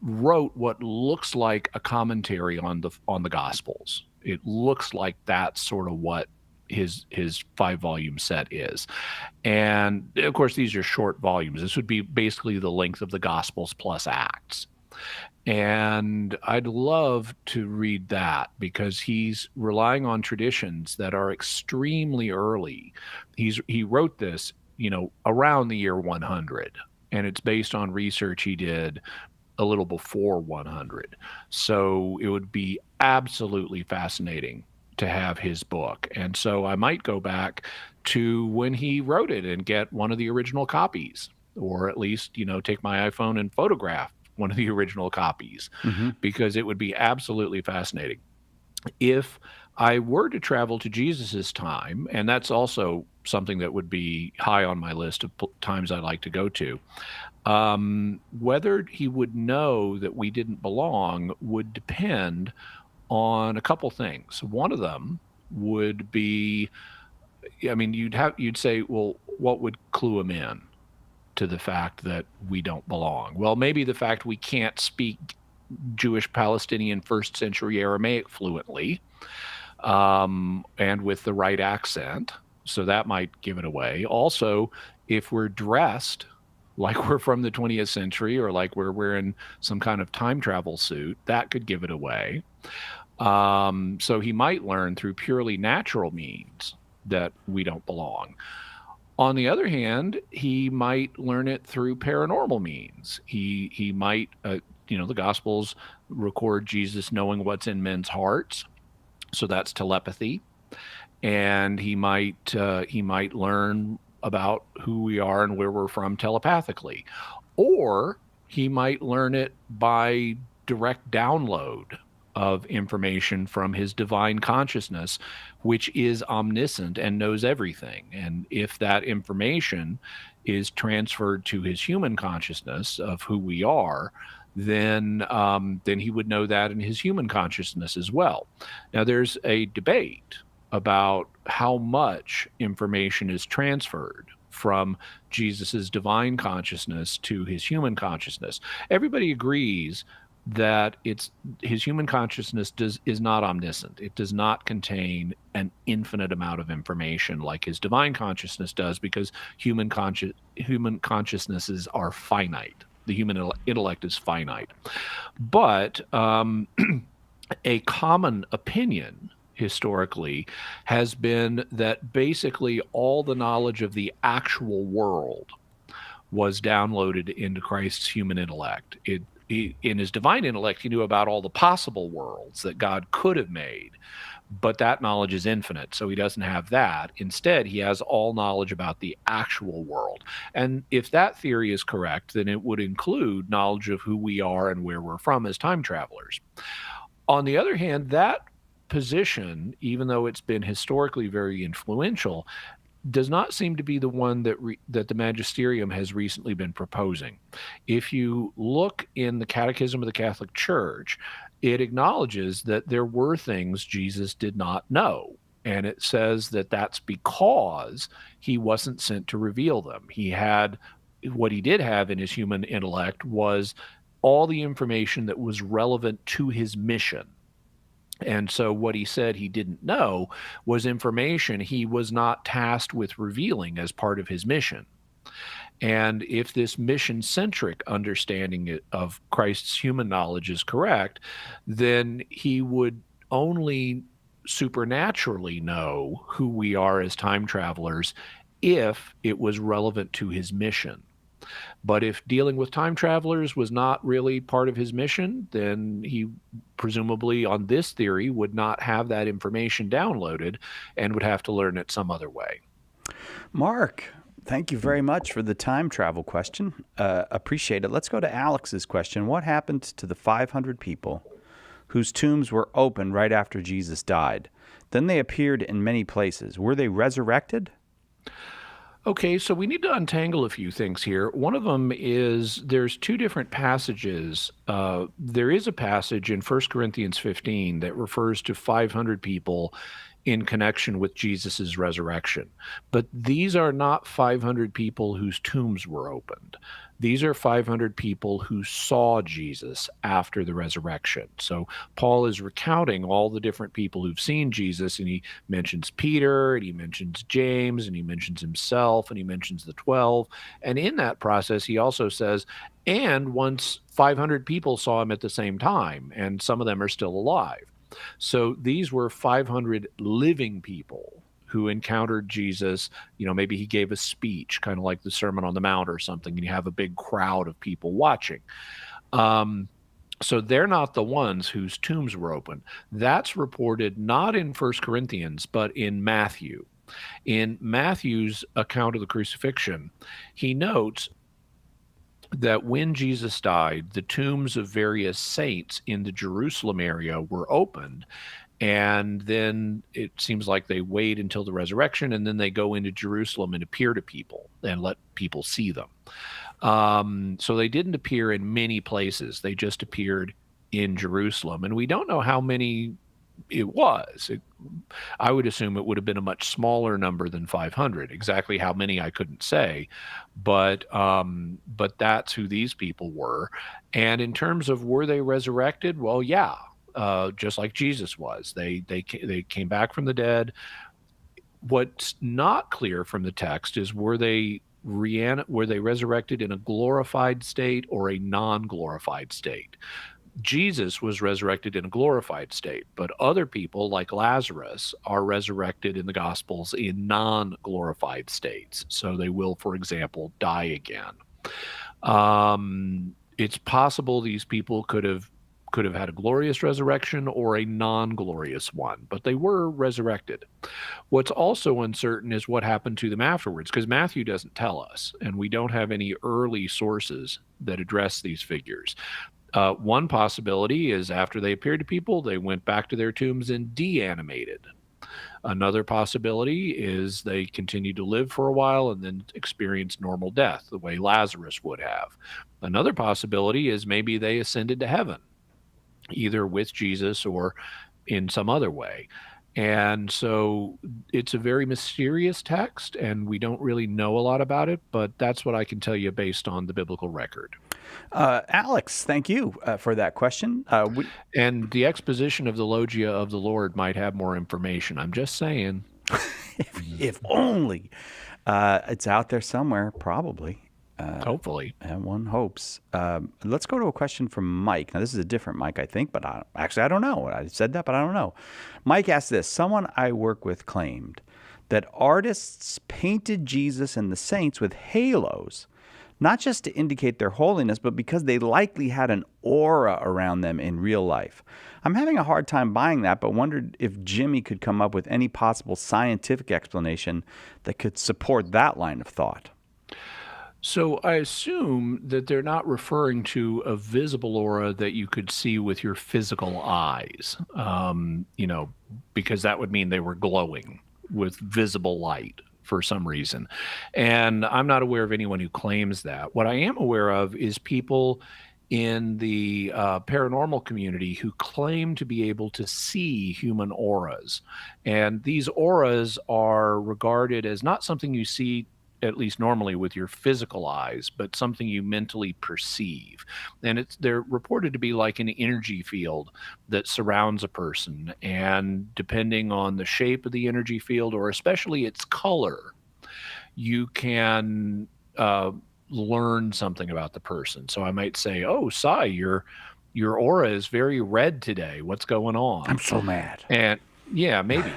wrote what looks like a commentary on the Gospels. It looks like that's sort of what his 5-volume set is. And of course, these are short volumes. This would be basically the length of the Gospels plus Acts. And I'd love to read that because he's relying on traditions that are extremely early. He wrote this, around the year 100, and it's based on research he did a little before 100. So it would be absolutely fascinating to have his book. And so I might go back to when he wrote it and get one of the original copies, or at least, take my iPhone and photograph one of the original copies, because it would be absolutely fascinating. If I were to travel to Jesus's time, and that's also something that would be high on my list of times I'd like to go to, whether he would know that we didn't belong would depend on a couple things. One of them would be, you'd say, well, what would clue him in to the fact that we don't belong? Well, maybe the fact we can't speak Jewish Palestinian first century Aramaic fluently, and with the right accent. So that might give it away. Also, if we're dressed like we're from the 20th century, or like we're wearing some kind of time travel suit, that could give it away. So he might learn through purely natural means that we don't belong. On the other hand, he might learn it through paranormal means. He might, the Gospels record Jesus knowing what's in men's hearts, so that's telepathy. And he might learn about who we are and where we're from telepathically, or he might learn it by direct download of information from his divine consciousness, which is omniscient and knows everything. And if that information is transferred to his human consciousness of who we are, then he would know that in his human consciousness as well. Now, there's a debate about how much information is transferred from Jesus's divine consciousness to his human consciousness. Everybody agrees that his human consciousness is not omniscient. It does not contain an infinite amount of information like his divine consciousness does, because human consciousnesses are finite. The human intellect is finite. But a common opinion historically has been that basically all the knowledge of the actual world was downloaded into Christ's human intellect. In his divine intellect, he knew about all the possible worlds that God could have made, but that knowledge is infinite, so he doesn't have that. Instead, he has all knowledge about the actual world. And if that theory is correct, then it would include knowledge of who we are and where we're from as time travelers. On the other hand, that position, even though it's been historically very influential, does not seem to be the one that the magisterium has recently been proposing. If you look in the Catechism of the Catholic Church, it acknowledges that there were things Jesus did not know. And it says that that's because he wasn't sent to reveal them. What he did have in his human intellect was all the information that was relevant to his mission. And so what he said he didn't know was information he was not tasked with revealing as part of his mission. And if this mission-centric understanding of Christ's human knowledge is correct, then he would only supernaturally know who we are as time travelers if it was relevant to his mission. But if dealing with time travelers was not really part of his mission, then he presumably, on this theory, would not have that information downloaded and would have to learn it some other way. Mark, thank you very much for the time travel question. Appreciate it. Let's go to Alex's question. What happened to the 500 people whose tombs were open right after Jesus died? Then they appeared in many places. Were they resurrected? Okay, so we need to untangle a few things here. One of them is there's two different passages. There is a passage in 1 Corinthians 15 that refers to 500 people in connection with Jesus's resurrection. But these are not 500 people whose tombs were opened. These are 500 people who saw Jesus after the resurrection. So Paul is recounting all the different people who've seen Jesus, and he mentions Peter, and he mentions James, and he mentions himself, and he mentions the 12. And in that process, he also says, and once 500 people saw him at the same time, and some of them are still alive. So these were 500 living people who encountered Jesus. Maybe he gave a speech, kind of like the Sermon on the Mount or something, and you have a big crowd of people watching. So they're not the ones whose tombs were open. That's reported not in 1 Corinthians, but in Matthew. In Matthew's account of the crucifixion, he notes that when Jesus died, the tombs of various saints in the Jerusalem area were opened. And then it seems like they wait until the resurrection, and then they go into Jerusalem and appear to people and let people see them. So they didn't appear in many places. They just appeared in Jerusalem. And we don't know how many it was. I would assume it would have been a much smaller number than 500. Exactly how many I couldn't say, but that's who these people were. And in terms of were they resurrected? Well, yeah, just like Jesus was. They came back from the dead. What's not clear from the text is were they resurrected in a glorified state or a non-glorified state? Jesus was resurrected in a glorified state, but other people like Lazarus are resurrected in the Gospels in non-glorified states. So they will, for example, die again. It's possible these people could have had a glorious resurrection or a non-glorious one, but they were resurrected. What's also uncertain is what happened to them afterwards, because Matthew doesn't tell us, and we don't have any early sources that address these figures. One possibility is after they appeared to people, they went back to their tombs and de-animated. Another possibility is they continued to live for a while and then experienced normal death, the way Lazarus would have. Another possibility is maybe they ascended to heaven, either with Jesus or in some other way. And so it's a very mysterious text, and we don't really know a lot about it, but that's what I can tell you based on the biblical record. Alex, thank you for that question. And the exposition of the Logia of the Lord might have more information. I'm just saying. if only. It's out there somewhere, probably. Hopefully. And one hopes. Let's go to a question from Mike. Now, this is a different Mike, I think, but I don't know. I said that, but I don't know. Mike asked this. Someone I work with claimed that artists painted Jesus and the saints with halos, not just to indicate their holiness, but because they likely had an aura around them in real life. I'm having a hard time buying that, but wondered if Jimmy could come up with any possible scientific explanation that could support that line of thought. So I assume that they're not referring to a visible aura that you could see with your physical eyes, because that would mean they were glowing with visible light for some reason. And I'm not aware of anyone who claims that. What I am aware of is people in the paranormal community who claim to be able to see human auras. And these auras are regarded as not something you see, at least normally, with your physical eyes, but something you mentally perceive. And they're reported to be like an energy field that surrounds a person. And depending on the shape of the energy field, or especially its color, you can learn something about the person. So I might say, "Oh, Sai, your aura is very red today. What's going on?" I'm so mad. And yeah, maybe.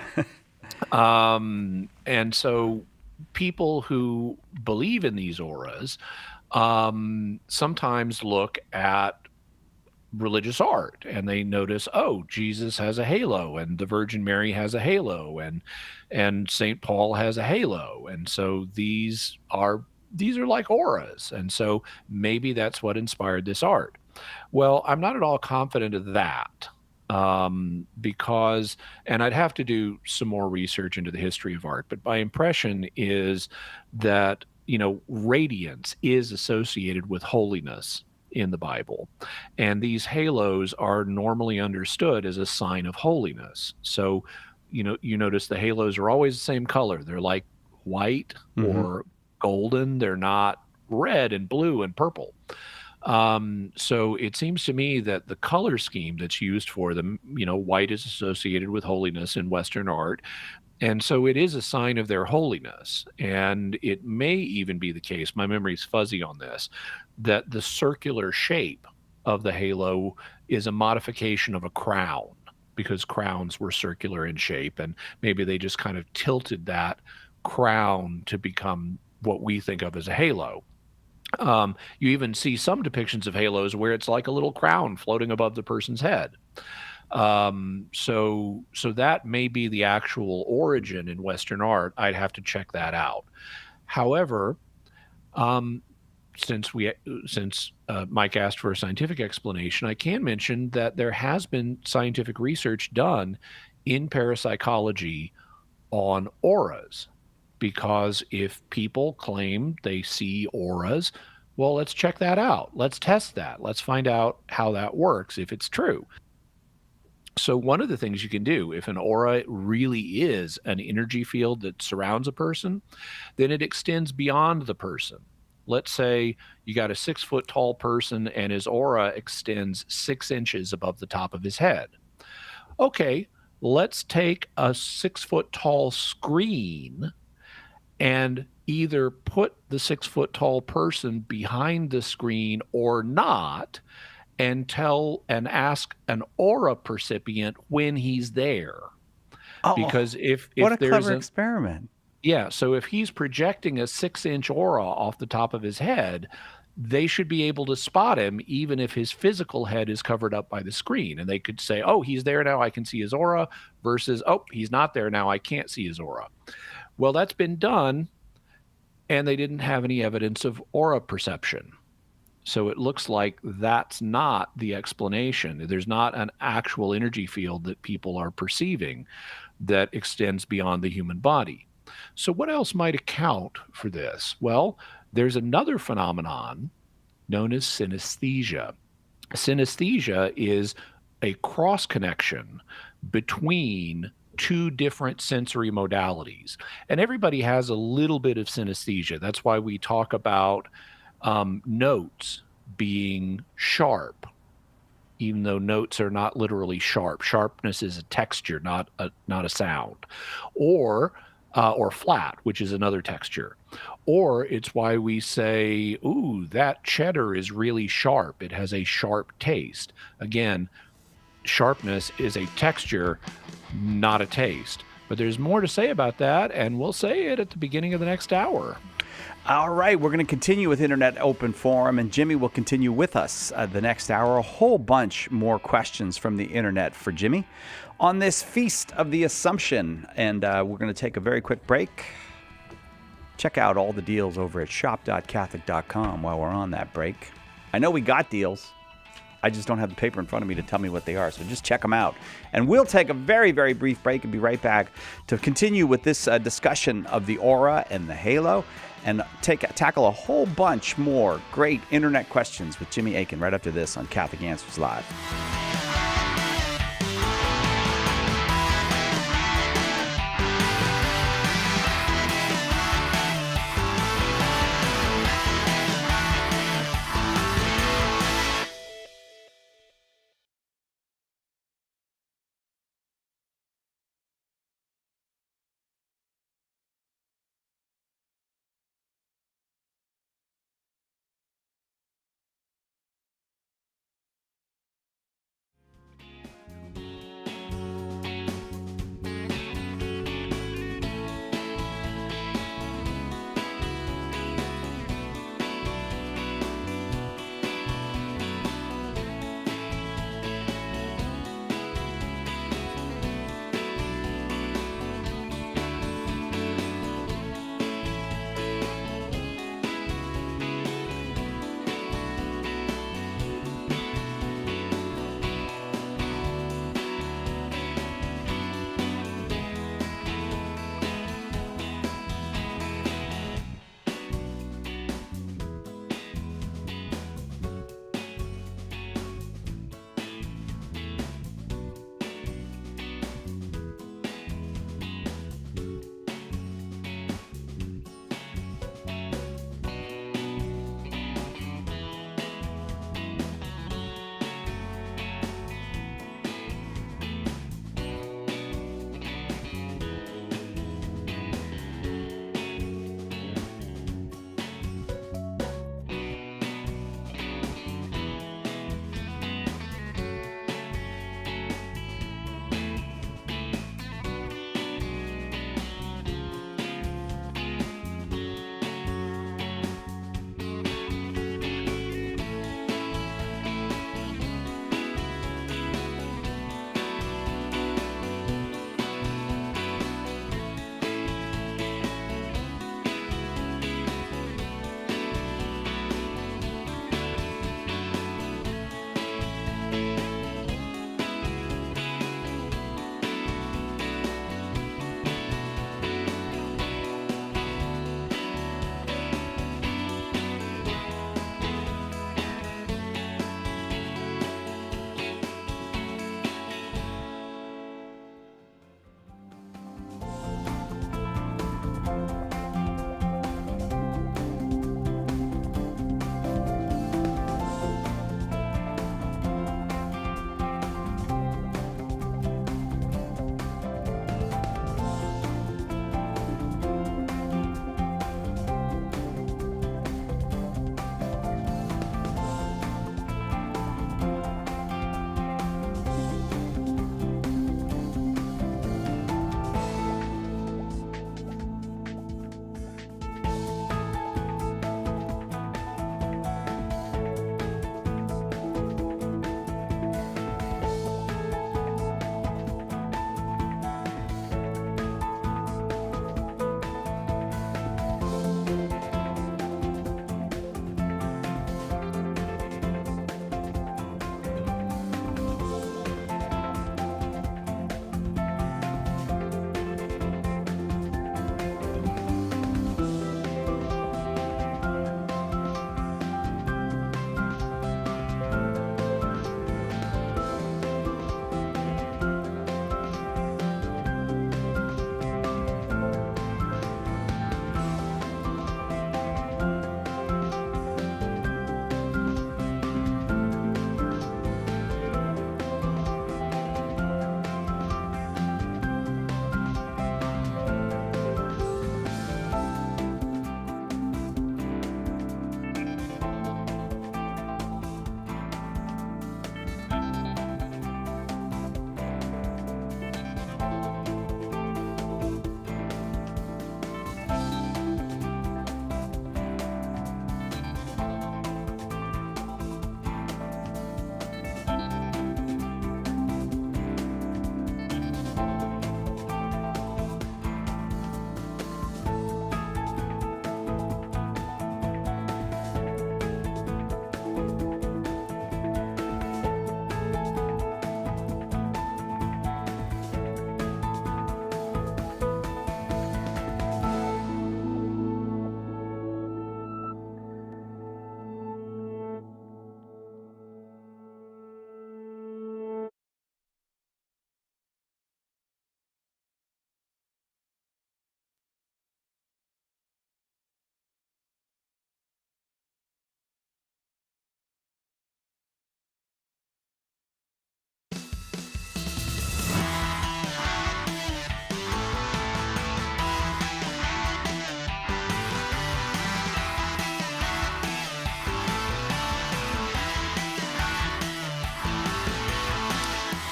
And so people who believe in these auras sometimes look at religious art and they notice, oh, Jesus has a halo and the Virgin Mary has a halo and St. Paul has a halo. And so these are like auras. And so maybe that's what inspired this art. Well, I'm not at all confident of that. Because, and I'd have to do some more research into the history of art, but my impression is that, radiance is associated with holiness in the Bible. And these halos are normally understood as a sign of holiness. So, you notice the halos are always the same color. They're like white or golden. They're not red and blue and purple. So it seems to me that the color scheme that's used for them, white is associated with holiness in Western art. And so it is a sign of their holiness. And it may even be the case, my memory's fuzzy on this, that the circular shape of the halo is a modification of a crown, because crowns were circular in shape. And maybe they just kind of tilted that crown to become what we think of as a halo. You even see some depictions of halos where it's like a little crown floating above the person's head. So that may be the actual origin in Western art. I'd have to check that out. However, since Mike asked for a scientific explanation, I can mention that there has been scientific research done in parapsychology on auras. Because if people claim they see auras, well, let's check that out. Let's test that. Let's find out how that works, if it's true. So one of the things you can do, if an aura really is an energy field that surrounds a person, then it extends beyond the person. Let's say you got a 6-foot tall person and his aura extends 6 inches above the top of his head. Okay, let's take a 6-foot tall screen and either put the 6-foot tall person behind the screen or not, and ask an aura percipient when he's there. Oh, because if what a there's clever experiment. Yeah, so if he's projecting a 6-inch aura off the top of his head, they should be able to spot him even if his physical head is covered up by the screen. And they could say, oh, he's there now, I can see his aura, versus, oh, he's not there now, I can't see his aura. Well, that's been done, and they didn't have any evidence of aura perception. So it looks like that's not the explanation. There's not an actual energy field that people are perceiving that extends beyond the human body. So what else might account for this? Well, there's another phenomenon known as synesthesia. Synesthesia is a cross connection between 2 different sensory modalities. And everybody has a little bit of synesthesia. That's why we talk about notes being sharp, even though notes are not literally sharp. Sharpness is a texture, not a sound. Or flat, which is another texture. Or it's why we say, ooh, that cheddar is really sharp. It has a sharp taste. Again, sharpness is a texture, not a taste. But there's more to say about that, and we'll say it at the beginning of the next hour. All right, we're going to continue with Internet Open Forum, and Jimmy will continue with us the next hour. A whole bunch more questions from the Internet for Jimmy on this Feast of the Assumption. And we're going to take a very quick break. Check out all the deals over at shop.catholic.com while we're on that break. I know we got deals. I just don't have the paper in front of me to tell me what they are. So just check them out. And we'll take a very, very brief break and be right back to continue with this discussion of the aura and the halo and tackle a whole bunch more great internet questions with Jimmy Akin right after this on Catholic Answers Live.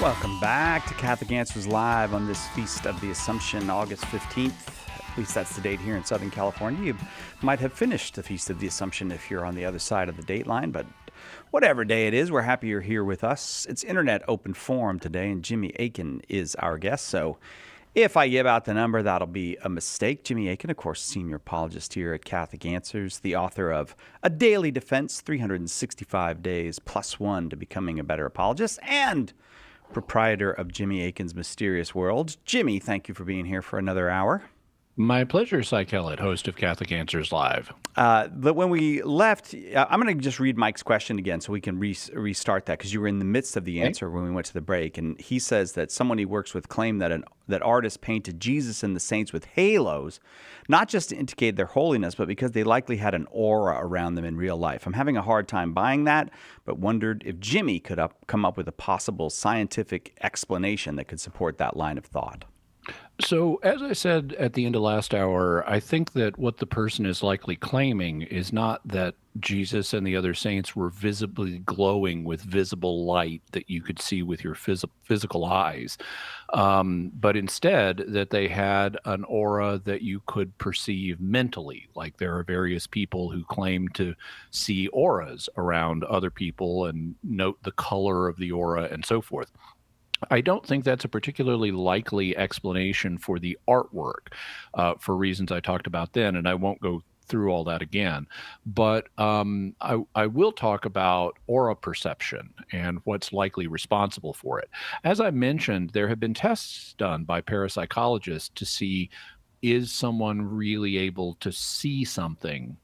Welcome back to Catholic Answers Live on this Feast of the Assumption, August 15th. At least that's the date here in Southern California. You might have finished the Feast of the Assumption if you're on the other side of the date line, but whatever day it is, we're happy you're here with us. It's Internet Open Forum today, and Jimmy Akin is our guest. So if I give out the number, that'll be a mistake. Jimmy Akin, of course, senior apologist here at Catholic Answers, the author of A Daily Defense, 365 Days Plus One to Becoming a Better Apologist, and proprietor of Jimmy Akin's Mysterious World. Jimmy, thank you for being here for another hour. My pleasure, Cy Kellett, host of Catholic Answers Live. But when we left, I'm going to just read Mike's question again so we can restart that, because you were in the midst of the answer when we went to the break. And he says that someone he works with claimed that artists painted Jesus and the saints with halos, not just to indicate their holiness, but because they likely had an aura around them in real life. I'm having a hard time buying that, but wondered if Jimmy could come up with a possible scientific explanation that could support that line of thought. So, as I said at the end of last hour, I think that what the person is likely claiming is not that Jesus and the other saints were visibly glowing with visible light that you could see with your physical eyes, but instead that they had an aura that you could perceive mentally. Like there are various people who claim to see auras around other people and note the color of the aura and so forth. I don't think that's a particularly likely explanation for the artwork, for reasons I talked about then, and I won't go through all that again. But I will talk about aura perception and what's likely responsible for it. As I mentioned, there have been tests done by parapsychologists to see, is someone really able to see something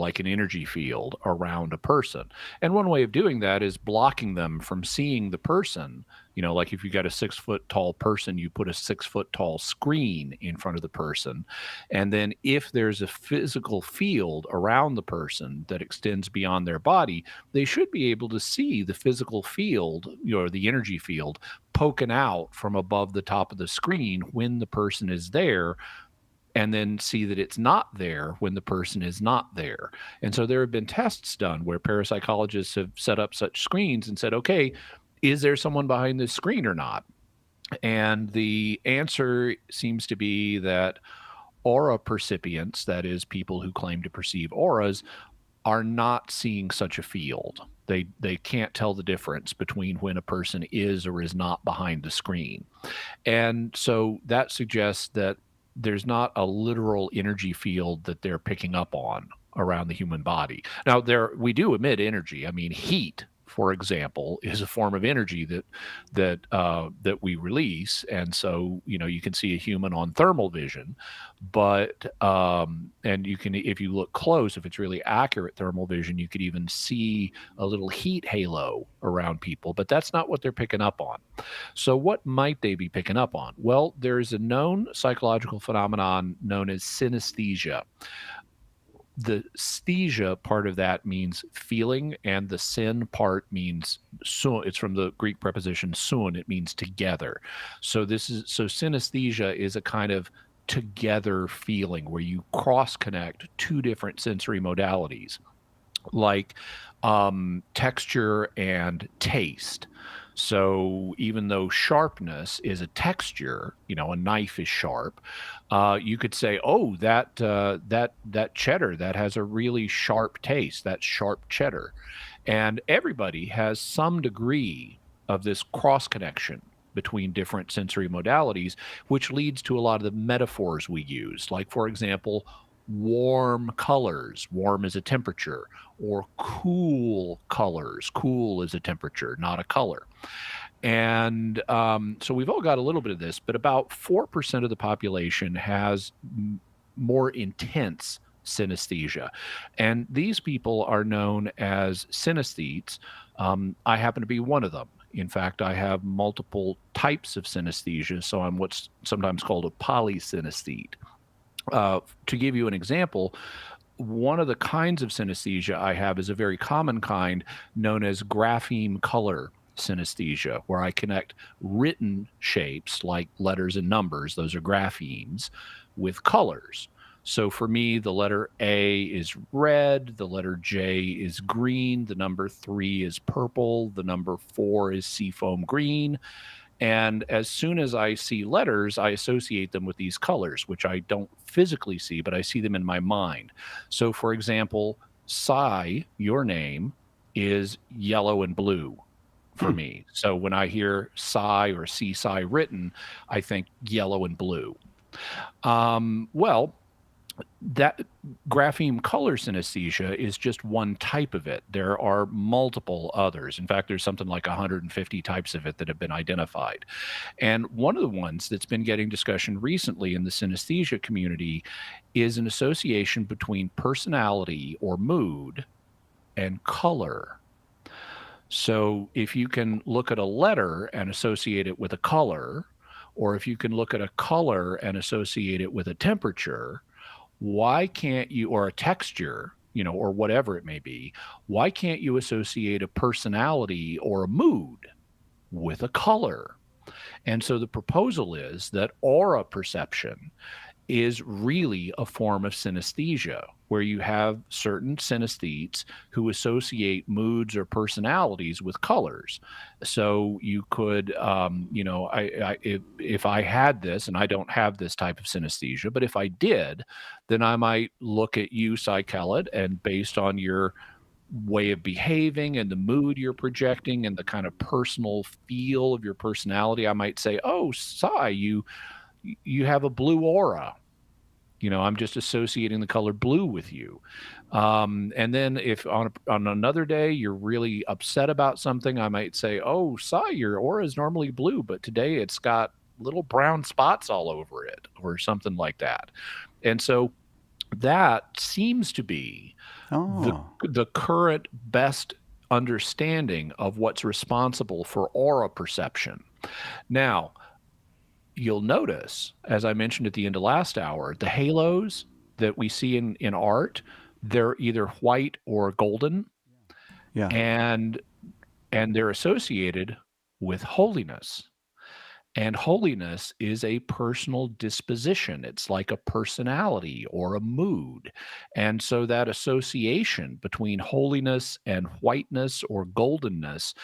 like an energy field around a person. And one way of doing that is blocking them from seeing the person. Like if you got a 6 foot tall person, you put a 6 foot tall screen in front of the person. And then if there's a physical field around the person that extends beyond their body, they should be able to see the physical field, or the energy field, poking out from above the top of the screen when the person is there, and then see that it's not there when the person is not there. And so there have been tests done where parapsychologists have set up such screens and said, okay, is there someone behind this screen or not? And the answer seems to be that aura percipients, that is, people who claim to perceive auras, are not seeing such a field. They can't tell the difference between when a person is or is not behind the screen. And so that suggests that there's not a literal energy field that they're picking up on around the human body. Now, we do emit energy. I mean, heat, for example, is a form of energy that we release, and so you can see a human on thermal vision, but and you can, if you look close, if it's really accurate thermal vision, you could even see a little heat halo around people, but that's not what they're picking up on. So what might they be picking up on? Well, there is a known psychological phenomenon known as synesthesia. The sthesia part of that means feeling, and the syn part means sun. It's from the Greek preposition sun. It means together. So synesthesia is a kind of together feeling where you cross connect two different sensory modalities, like texture and taste. So even though sharpness is a texture, a knife is sharp, you could say, oh, that cheddar, that has a really sharp taste, that's sharp cheddar. And everybody has some degree of this cross connection between different sensory modalities, which leads to a lot of the metaphors we use. Like, for example, warm colors, warm is a temperature, or cool colors, cool is a temperature, not a color. And so we've all got a little bit of this, but about 4% of the population has more intense synesthesia. And these people are known as synesthetes. I happen to be one of them. In fact, I have multiple types of synesthesia, so I'm what's sometimes called a polysynesthete. To give you an example, one of the kinds of synesthesia I have is a very common kind known as grapheme color synesthesia, where I connect written shapes like letters and numbers, those are graphemes, with colors. So for me, the letter A is red, the letter J is green, the number 3 is purple, the number 4 is seafoam green. And as soon as I see letters, I associate them with these colors, which I don't physically see, but I see them in my mind. So for example, Cy, your name, is yellow and blue for me. So when I hear Cy or see Cy written, I think yellow and blue. Well, that grapheme color synesthesia is just one type of it. There are multiple others. In fact, there's something like 150 types of it that have been identified. And one of the ones that's been getting discussion recently in the synesthesia community is an association between personality or mood and color. So if you can look at a letter and associate it with a color, or if you can look at a color and associate it with a temperature, why can't you, or a texture, or whatever it may be, why can't you associate a personality or a mood with a color? And so the proposal is that aura perception is really a form of synesthesia, where you have certain synesthetes who associate moods or personalities with colors. So you could, if I had this, and I don't have this type of synesthesia, but if I did, then I might look at you, Cy Kellett, and based on your way of behaving and the mood you're projecting and the kind of personal feel of your personality, I might say, oh, Cy, you have a blue aura. I'm just associating the color blue with you. And then if on another day you're really upset about something, I might say, oh, Cy, your aura is normally blue, but today it's got little brown spots all over it, or something like that. And so that seems to be the current best understanding of what's responsible for aura perception. Now, you'll notice, as I mentioned at the end of last hour, the halos that we see in art, they're either white or golden. Yeah. And they're associated with holiness. And holiness is a personal disposition. It's like a personality or a mood. And so that association between holiness and whiteness or goldenness,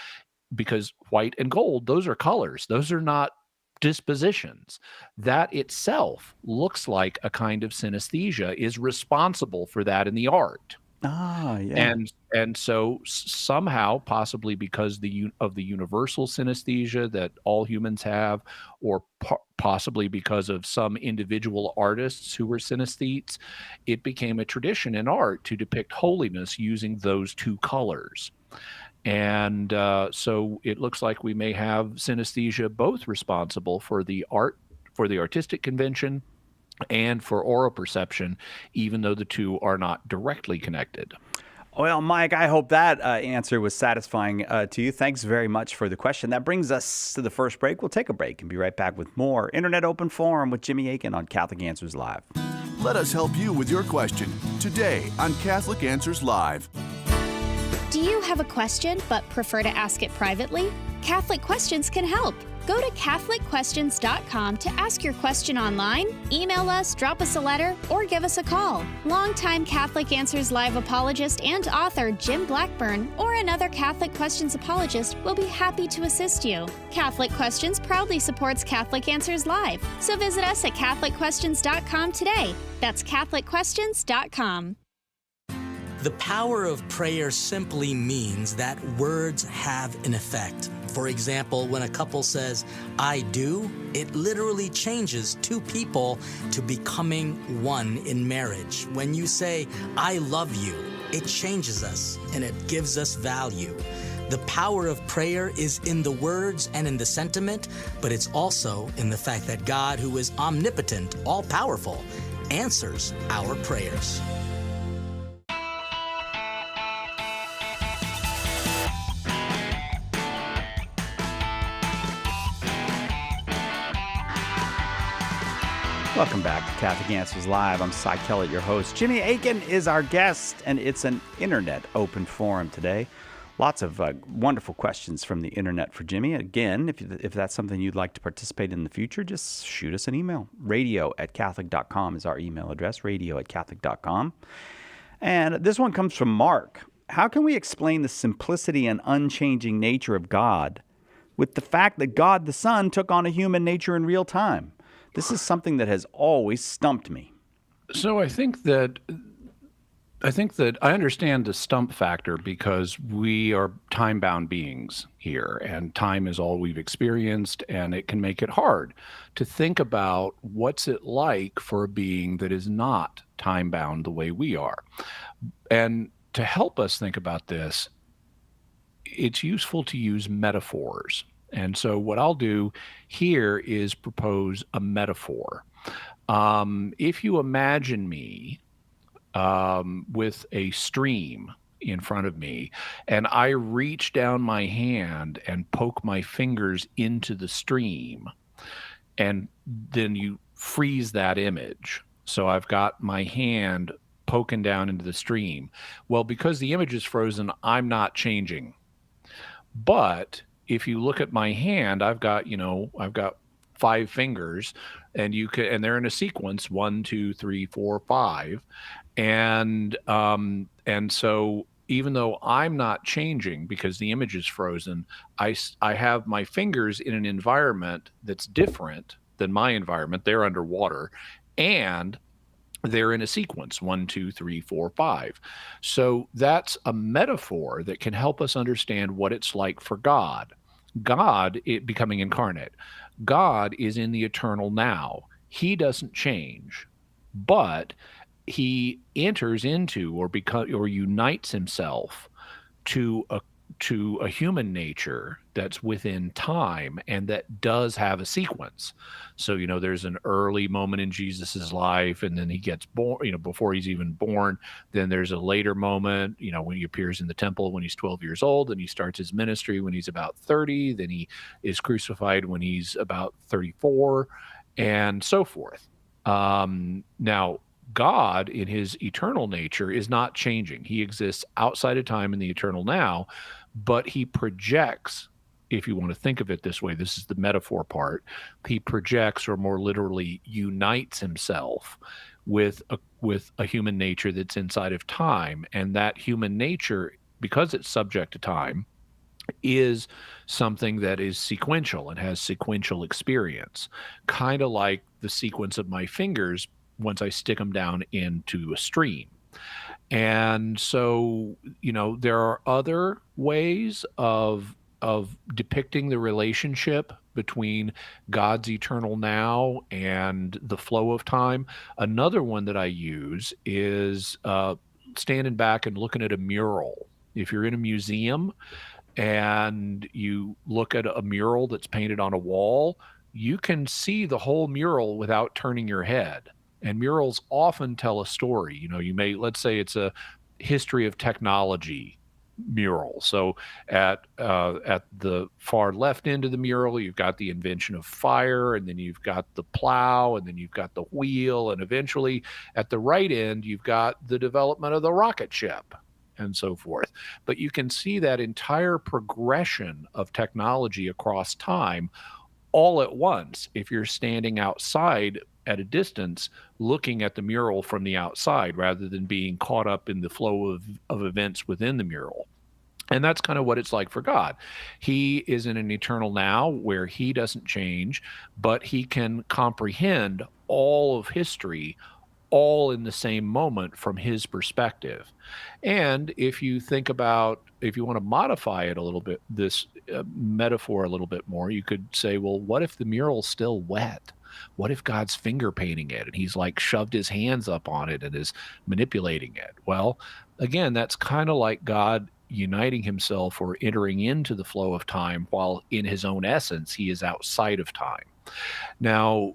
because white and gold, those are colors. Those are not dispositions. That itself looks like a kind of synesthesia, is responsible for that in the art. Yeah. And so somehow, possibly because of the universal synesthesia that all humans have, or possibly because of some individual artists who were synesthetes, it became a tradition in art to depict holiness using those two colors. And so it looks like we may have synesthesia both responsible for the artistic convention and for aura perception, even though the two are not directly connected. Well, Mike, I hope that answer was satisfying to you. Thanks very much for the question. That brings us to the first break. We'll take a break and be right back with more Internet Open Forum with Jimmy Akin on Catholic Answers Live. Let us help you with your question today on Catholic Answers Live. Do you have a question but prefer to ask it privately? Catholic Questions can help. Go to CatholicQuestions.com to ask your question online, email us, drop us a letter, or give us a call. Longtime Catholic Answers Live apologist and author Jim Blackburn or another Catholic Questions apologist will be happy to assist you. Catholic Questions proudly supports Catholic Answers Live, so visit us at CatholicQuestions.com today. That's CatholicQuestions.com. The power of prayer simply means that words have an effect. For example, when a couple says, I do, it literally changes two people to becoming one in marriage. When you say, I love you, it changes us and it gives us value. The power of prayer is in the words and in the sentiment, but it's also in the fact that God, who is omnipotent, all-powerful, answers our prayers. Welcome back to Catholic Answers Live. I'm Cy Kellett, your host. Jimmy Akin is our guest, and it's an Internet Open Forum today. Lots of wonderful questions from the internet for Jimmy. Again, if that's something you'd like to participate in the future, just shoot us an email. radio@catholic.com is our email address, radio@catholic.com. And this one comes from Mark. How can we explain the simplicity and unchanging nature of God with the fact that God the Son took on a human nature in real time? This is something that has always stumped me. So I think that I understand the stump factor because we are time-bound beings here, and time is all we've experienced, and it can make it hard to think about what's it like for a being that is not time-bound the way we are. And to help us think about this, it's useful to use metaphors. And so what I'll do here is propose a metaphor. If you imagine me with a stream in front of me, and I reach down my hand and poke my fingers into the stream, and then you freeze that image. So I've got my hand poking down into the stream. Well, because the image is frozen, I'm not changing. But if you look at my hand, I've got 5 fingers, and they're in a sequence, 1, 2, 3, 4, 5. And so even though I'm not changing because the image is frozen, I have my fingers in an environment that's different than my environment. They're underwater, and they're in a sequence, 1, 2, 3, 4, 5. So that's a metaphor that can help us understand what it's like for God. God, becoming incarnate. God is in the eternal now. He doesn't change, but he enters into or unites himself to a human nature that's within time and that does have a sequence. So, there's an early moment in Jesus's life, and then he gets born, before he's even born. Then there's a later moment, when he appears in the temple when he's 12 years old, and he starts his ministry when he's about 30. Then he is crucified when he's about 34, and so forth. Now, God, in his eternal nature, is not changing. He exists outside of time in the eternal now, but he projects, if you want to think of it this way, this is the metaphor part, he projects, or more literally unites himself with a human nature that's inside of time. And that human nature, because it's subject to time, is something that is sequential and has sequential experience, kind of like the sequence of my fingers once I stick them down into a stream. And so, there are other ways of depicting the relationship between God's eternal now and the flow of time. Another one that I use is standing back and looking at a mural. If you're in a museum and you look at a mural that's painted on a wall, you can see the whole mural without turning your head. And murals often tell a story. Let's say it's a history of technology mural. So at the far left end of the mural, you've got the invention of fire, and then you've got the plow, and then you've got the wheel, and eventually at the right end, you've got the development of the rocket ship, and so forth. But you can see that entire progression of technology across time all at once if you're standing outside at a distance looking at the mural from the outside rather than being caught up in the flow of events within the mural. And that's kind of what it's like for God. He is in an eternal now where he doesn't change, but he can comprehend all of history all in the same moment from his perspective. And if you want to modify it a little bit, this metaphor a little bit more, you could say, well, what if the mural's still wet? What if God's finger painting it and he's like shoved his hands up on it and is manipulating it? Well, again, that's kind of like God uniting himself or entering into the flow of time while in his own essence, he is outside of time. Now,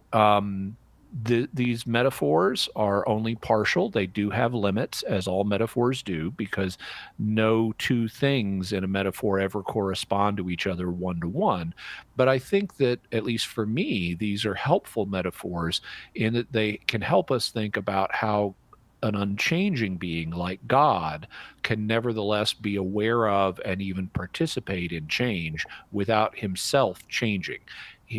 these metaphors are only partial. They do have limits, as all metaphors do, because no two things in a metaphor ever correspond to each other one-to-one. But I think that, at least for me, these are helpful metaphors in that they can help us think about how an unchanging being like God can nevertheless be aware of and even participate in change without himself changing.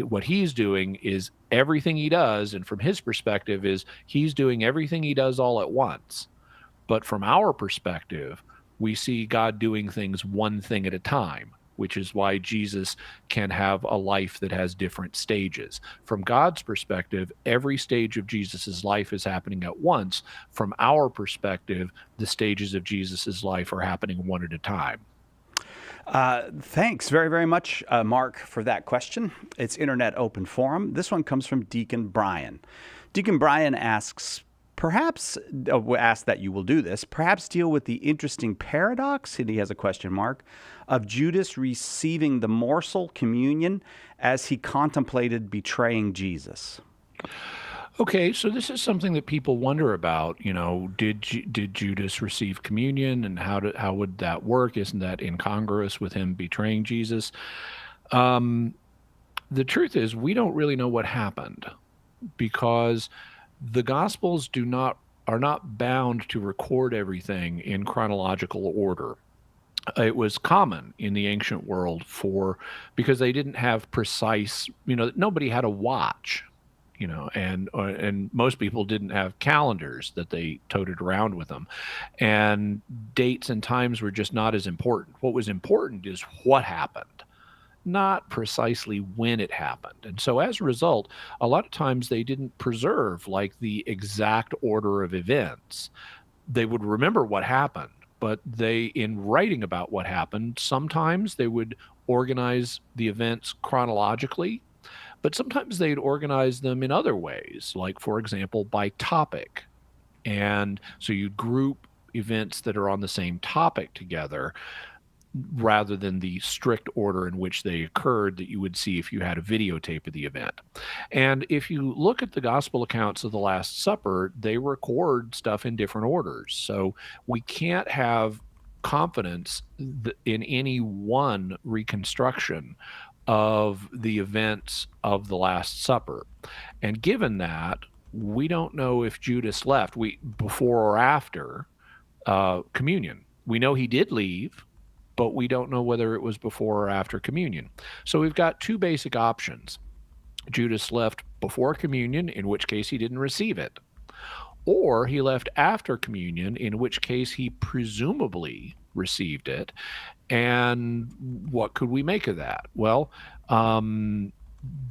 What he's doing is everything he does, and from his perspective is he's doing everything he does all at once. But from our perspective, we see God doing things one thing at a time, which is why Jesus can have a life that has different stages. From God's perspective, every stage of Jesus's life is happening at once. From our perspective, the stages of Jesus's life are happening one at a time. Thanks very, very much, Mark, for that question. It's Internet Open Forum. This one comes from Deacon Brian. Deacon Brian asks, ask that you will do this, perhaps deal with the interesting paradox, and he has a question mark, of Judas receiving the morsel, communion, as he contemplated betraying Jesus. Okay, so this is something that people wonder about. Did Judas receive communion, and how would that work? Isn't that incongruous with him betraying Jesus? The truth is, we don't really know what happened, because the Gospels are not bound to record everything in chronological order. It was common in the ancient world because they didn't have precise, nobody had a watch, and most people didn't have calendars that they toted around with them. And dates and times were just not as important. What was important is what happened, not precisely when it happened. And so as a result, a lot of times they didn't preserve like the exact order of events. They would remember what happened, but in writing about what happened, sometimes they would organize the events chronologically, but sometimes they'd organize them in other ways, like, for example, by topic. And so you'd group events that are on the same topic together, rather than the strict order in which they occurred that you would see if you had a videotape of the event. And if you look at the gospel accounts of the Last Supper, they record stuff in different orders. So we can't have confidence in any one reconstruction of the events of the Last Supper. And given that, we don't know if Judas left before or after communion. We know he did leave, but we don't know whether it was before or after communion. So we've got two basic options. Judas left before communion, in which case he didn't receive it. Or he left after communion, in which case he presumably received it. And what could we make of that? Well,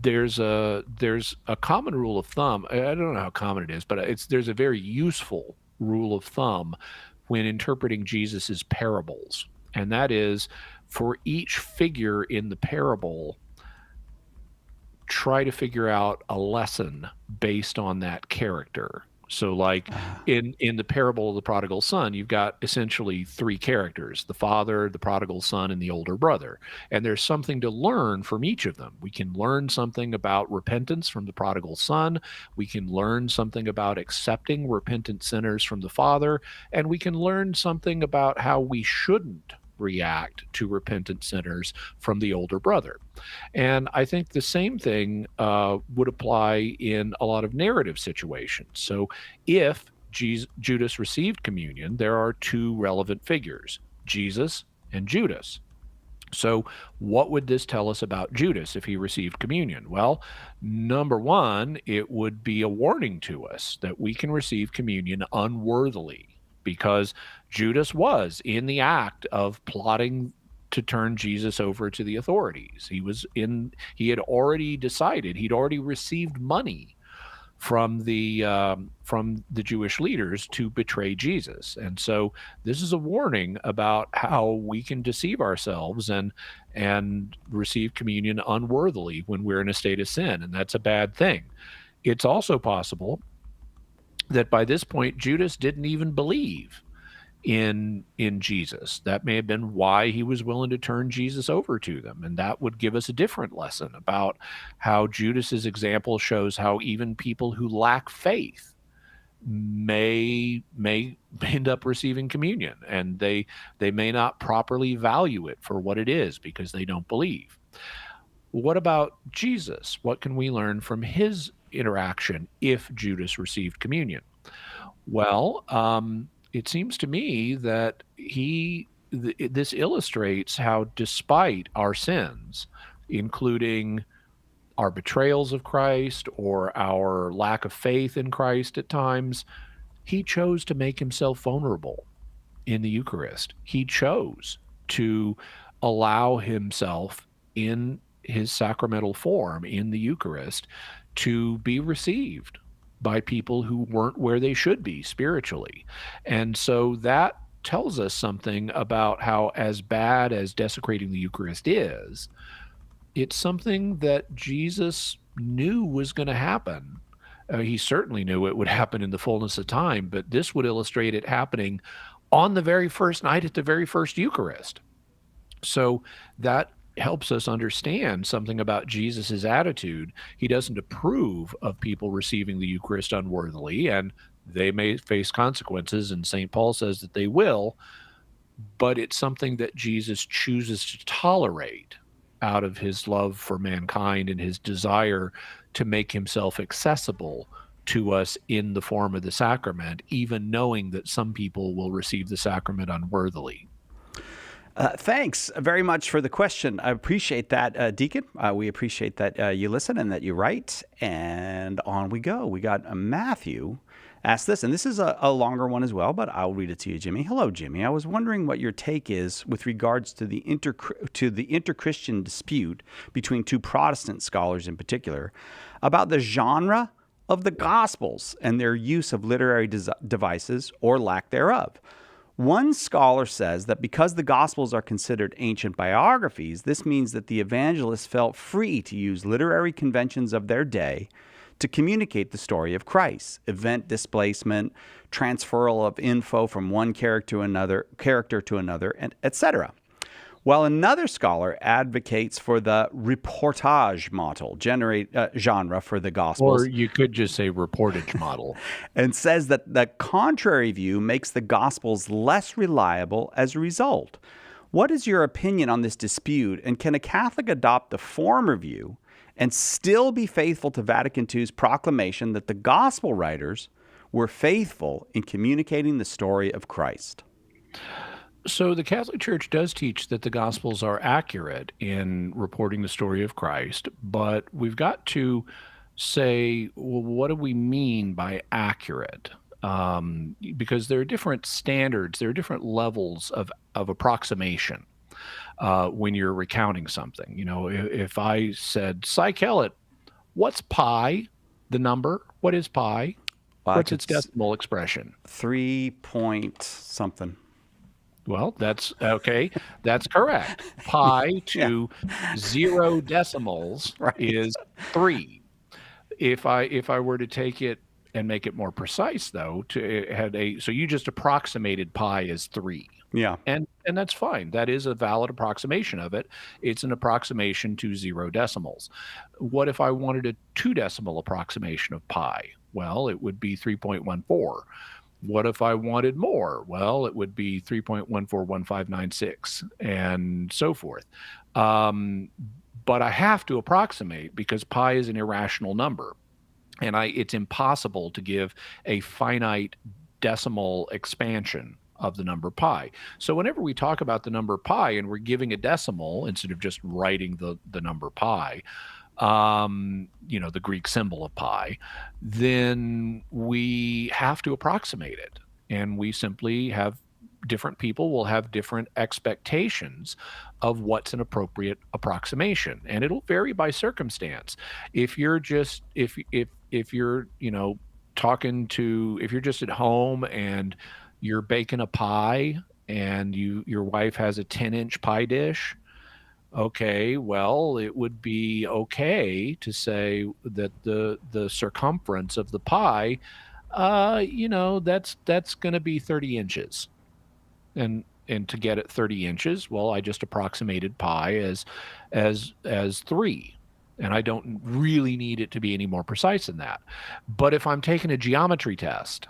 there's a common rule of thumb. I don't know how common it is, but there's a very useful rule of thumb when interpreting Jesus's parables. And that is, for each figure in the parable, try to figure out a lesson based on that character. So like in the parable of the prodigal son, you've got essentially three characters: the father, the prodigal son, and the older brother. And there's something to learn from each of them. We can learn something about repentance from the prodigal son. We can learn something about accepting repentant sinners from the father. And we can learn something about how we shouldn't react to repentant sinners from the older brother. And I think the same thing would apply in a lot of narrative situations. So if Judas received communion, there are two relevant figures, Jesus and Judas. So what would this tell us about Judas if he received communion? Well, number one, it would be a warning to us that we can receive communion unworthily, because Judas was in the act of plotting to turn Jesus over to the authorities. He had already decided, he'd already received money from the Jewish leaders to betray Jesus. And so this is a warning about how we can deceive ourselves and receive communion unworthily when we're in a state of sin, and that's a bad thing. It's also possible that by this point Judas didn't even believe in Jesus. That may have been why he was willing to turn Jesus over to them, and that would give us a different lesson about how Judas's example shows how even people who lack faith may end up receiving communion, and they may not properly value it for what it is because they don't believe. What about Jesus? What can we learn from his interaction if Judas received communion? Well, it seems to me that this illustrates how, despite our sins, including our betrayals of Christ or our lack of faith in Christ at times, he chose to make himself vulnerable in the Eucharist. He chose to allow himself in his sacramental form in the Eucharist to be received by people who weren't where they should be spiritually. And so that tells us something about how, as bad as desecrating the Eucharist is, it's something that Jesus knew was going to happen. He certainly knew it would happen in the fullness of time, but this would illustrate it happening on the very first night at the very first Eucharist. So that helps us understand something about Jesus's attitude. He doesn't approve of people receiving the Eucharist unworthily, and they may face consequences, and St. Paul says that they will, but it's something that Jesus chooses to tolerate out of his love for mankind and his desire to make himself accessible to us in the form of the sacrament, even knowing that some people will receive the sacrament unworthily. Thanks very much for the question. I appreciate that, Deacon. We appreciate that you listen and that you write. And on we go. We got Matthew asked this, and this is a longer one as well, but I'll read it to you, Jimmy. Hello, Jimmy. I was wondering what your take is with regards to the inter-Christian dispute between two Protestant scholars in particular about the genre of the Gospels and their use of literary devices or lack thereof. One scholar says that because the Gospels are considered ancient biographies, this means that the evangelists felt free to use literary conventions of their day to communicate the story of Christ, event displacement, transferal of info from one character to another, and etc. While another scholar advocates for the reportage model, genre for the Gospels. Or you could just say reportage model. And says that the contrary view makes the Gospels less reliable as a result. What is your opinion on this dispute, and can a Catholic adopt the former view and still be faithful to Vatican II's proclamation that the Gospel writers were faithful in communicating the story of Christ? So the Catholic Church does teach that the Gospels are accurate in reporting the story of Christ, but we've got to say, well, what do we mean by accurate? Because there are different standards, there are different levels of approximation when you're recounting something. You know, if I said, Cy Kellett, what's pi, the number? What is pi? What's its decimal expression? 3 point something. Well, that's okay. That's correct. Pi to 0 decimals is 3. If I were to take it and make it more precise, though, so you just approximated pi as 3. Yeah. And that's fine. That is a valid approximation of it. It's an approximation to 0 decimals. What if I wanted a 2 decimal approximation of pi? Well, it would be 3.14. What if I wanted more? Well, it would be 3.141596 and so forth. But I have to approximate because pi is an irrational number. And it's impossible to give a finite decimal expansion of the number pi. So whenever we talk about the number pi and we're giving a decimal instead of just writing the number pi, the Greek symbol of pi, then we have to approximate it. And we simply have different people will have different expectations of what's an appropriate approximation. And it'll vary by circumstance. If you're just, if you're, if you're just at home and you're baking a pie and your wife has a 10-inch pie dish, okay, well, it would be okay to say that the circumference of the pie, that's going to be 30 inches. And to get it 30 inches, well, I just approximated pi as 3. And I don't really need it to be any more precise than that. But if I'm taking a geometry test,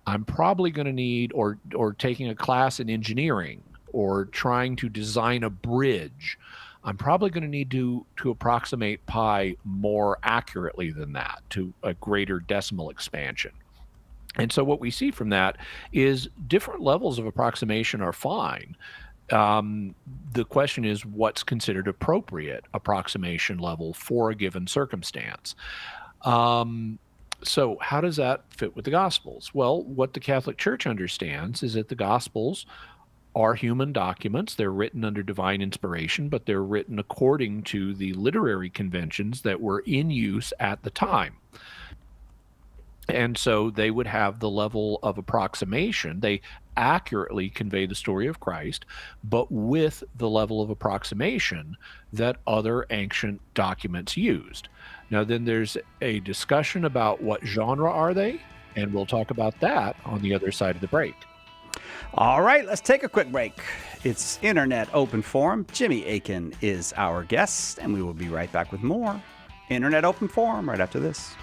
I'm probably going to need, or taking a class in engineering, or trying to design a bridge, I'm probably going to need to approximate pi more accurately than that, to a greater decimal expansion. And so what we see from that is different levels of approximation are fine. The question is what's considered appropriate approximation level for a given circumstance. So how does that fit with the Gospels? Well, what the Catholic Church understands is that the Gospels are human documents. They're written under divine inspiration, but they're written according to the literary conventions that were in use at the time. And so they would have the level of approximation. They accurately convey the story of Christ, but with the level of approximation that other ancient documents used. Now, then there's a discussion about what genre are they, and we'll talk about that on the other side of the break. All right, let's take a quick break. It's Internet Open Forum. Jimmy Akin is our guest, and we will be right back with more Internet Open Forum right after this.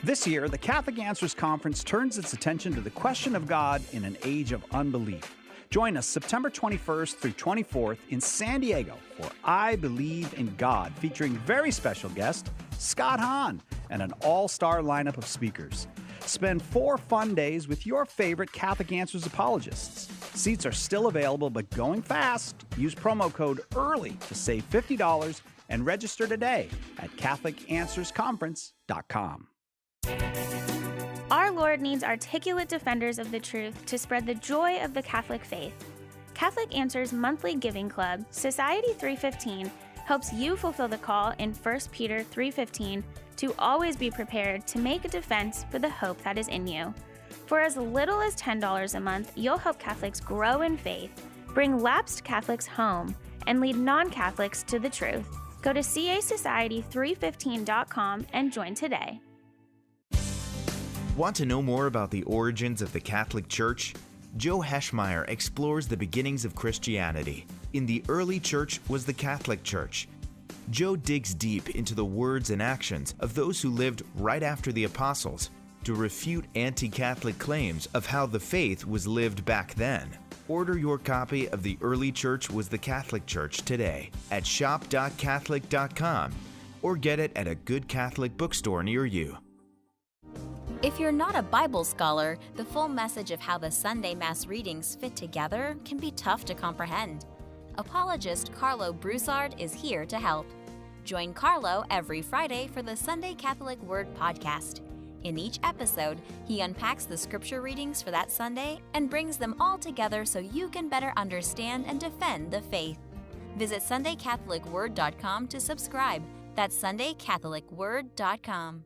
This year, the Catholic Answers Conference turns its attention to the question of God in an age of unbelief. Join us September 21st through 24th in San Diego for I Believe in God, featuring very special guest Scott Hahn and an all-star lineup of speakers. Spend 4 fun days with your favorite Catholic Answers apologists. Seats are still available, but going fast. Use promo code EARLY to save $50 and register today at CatholicAnswersConference.com. Our Lord needs articulate defenders of the truth to spread the joy of the Catholic faith. Catholic Answers monthly giving club, Society 315, helps you fulfill the call in 1 Peter 3:15 to always be prepared to make a defense for the hope that is in you. For as little as $10 a month, you'll help Catholics grow in faith, bring lapsed Catholics home, and lead non-Catholics to the truth. Go to casociety315.com and join today. Want to know more about the origins of the Catholic Church? Joe Heschmeyer explores the beginnings of Christianity. In the early church was the Catholic Church. Joe digs deep into the words and actions of those who lived right after the apostles to refute anti-Catholic claims of how the faith was lived back then. Order your copy of The Early Church Was the Catholic Church today at shop.catholic.com or get it at a good Catholic bookstore near you. If you're not a Bible scholar, the full message of how the Sunday Mass readings fit together can be tough to comprehend. Apologist Carlo Broussard is here to help. Join Carlo every Friday for the Sunday Catholic Word podcast. In each episode, he unpacks the scripture readings for that Sunday and brings them all together so you can better understand and defend the faith. Visit SundayCatholicWord.com to subscribe. That's SundayCatholicWord.com.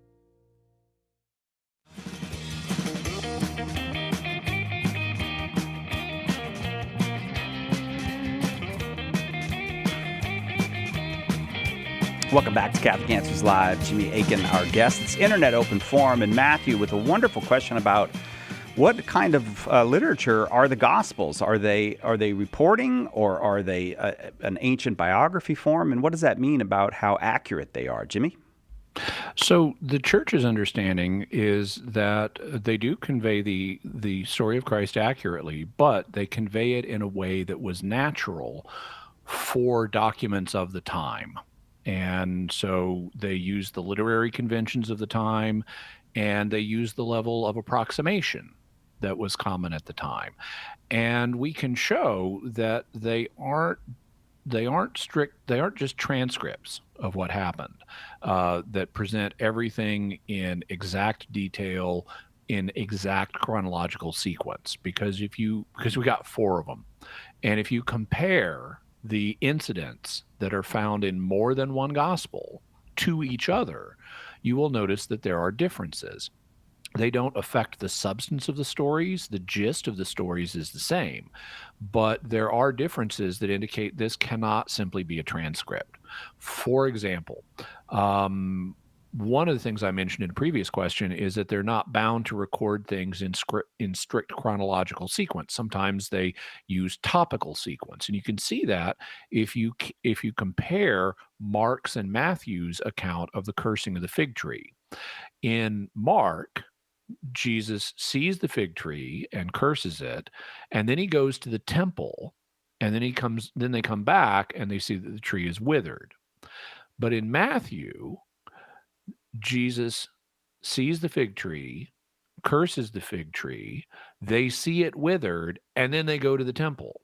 Welcome back to Catholic Answers Live. Jimmy Akin, our guest. It's Internet Open Forum, and Matthew with a wonderful question about what kind of literature are the Gospels? Are they reporting, or are they an ancient biography form? And what does that mean about how accurate they are, Jimmy? So the Church's understanding is that they do convey the story of Christ accurately, but they convey it in a way that was natural for documents of the time. And so they use the literary conventions of the time, and they use the level of approximation that was common at the time. And we can show that they aren't strict, they aren't just transcripts of what happened that present everything in exact detail, in exact chronological sequence. Because we got 4 of them. And if you compare the incidents that are found in more than one gospel to each other, you will notice that there are differences. They don't affect the substance of the stories. The gist of the stories is the same, but there are differences that indicate this cannot simply be a transcript. For example, one of the things I mentioned in a previous question is that they're not bound to record things in strict chronological sequence. Sometimes they use topical sequence, and you can see that if you compare Mark's and Matthew's account of the cursing of the fig tree. In Mark, Jesus sees the fig tree and curses it, and then he goes to the temple And then they come back and they see that the tree is withered. But in Matthew, Jesus sees the fig tree, curses the fig tree, they see it withered, and then they go to the temple.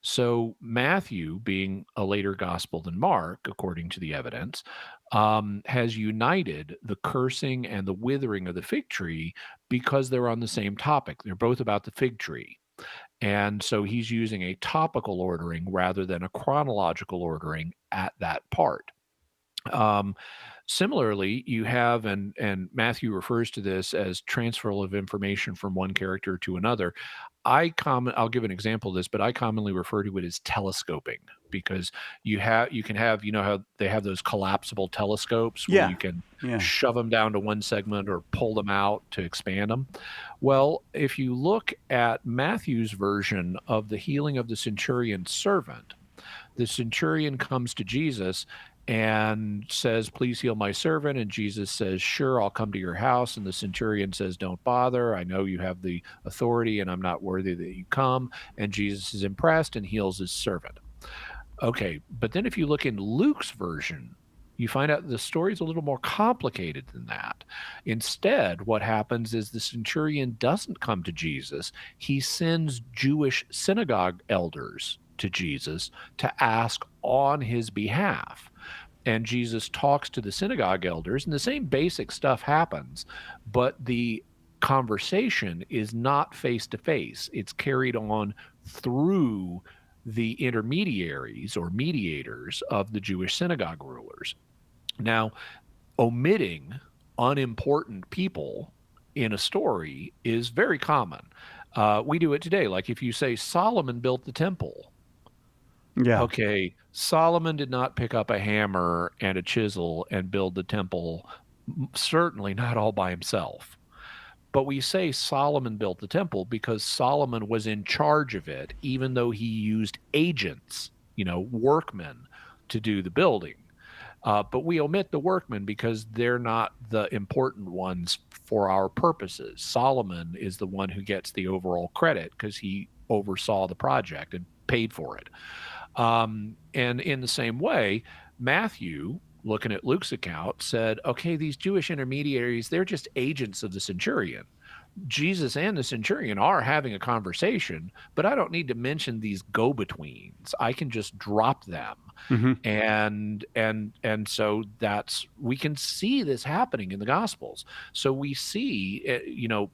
So Matthew, being a later gospel than Mark, according to the evidence, has united the cursing and the withering of the fig tree because they're on the same topic. They're both about the fig tree. And so he's using a topical ordering rather than a chronological ordering at that part. Similarly, you have, and Matthew refers to this as transfer of information from one character to another. I'll give an example of this, but I commonly refer to it as telescoping, because you can have, how they have those collapsible telescopes where you can shove them down to one segment or pull them out to expand them. Well, if you look at Matthew's version of the healing of the centurion's servant, the centurion comes to Jesus and says, "Please heal my servant." And Jesus says, "Sure, I'll come to your house." And the centurion says, "Don't bother. I know you have the authority and I'm not worthy that you come." And Jesus is impressed and heals his servant. Okay, but then if you look in Luke's version, you find out the story is a little more complicated than that. Instead, what happens is the centurion doesn't come to Jesus. He sends Jewish synagogue elders to Jesus to ask on his behalf. And Jesus talks to the synagogue elders, and the same basic stuff happens, but the conversation is not face to face. It's carried on through the intermediaries or mediators of the Jewish synagogue rulers. Now, omitting unimportant people in a story is very common. We do it today. Like if you say Solomon built the temple. Yeah. Okay, Solomon did not pick up a hammer and a chisel and build the temple, certainly not all by himself. But we say Solomon built the temple because Solomon was in charge of it, even though he used agents, workmen, to do the building. But we omit the workmen because they're not the important ones for our purposes. Solomon is the one who gets the overall credit because he oversaw the project and paid for it. And in the same way, Matthew, looking at Luke's account, said, okay, these Jewish intermediaries, they're just agents of the centurion. Jesus and the centurion are having a conversation, but I don't need to mention these go-betweens. I can just drop them. Mm-hmm. And so we can see this happening in the Gospels. So we see,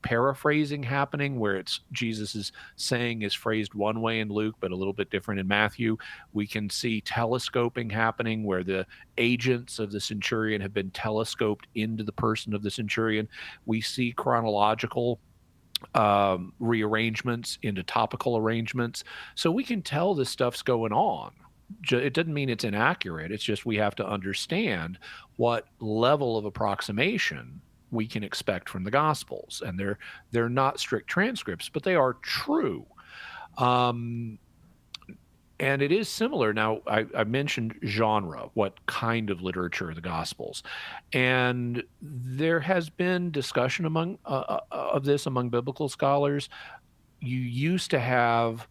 paraphrasing happening where it's Jesus is saying is phrased one way in Luke, but a little bit different in Matthew. We can see telescoping happening where the agents of the centurion have been telescoped into the person of the centurion. We see chronological rearrangements into topical arrangements. So we can tell this stuff's going on. It doesn't mean it's inaccurate. It's just we have to understand what level of approximation we can expect from the Gospels. And they're not strict transcripts, but they are true. And it is similar. Now, I mentioned genre, what kind of literature the Gospels. And there has been discussion of this among biblical scholars. You used to have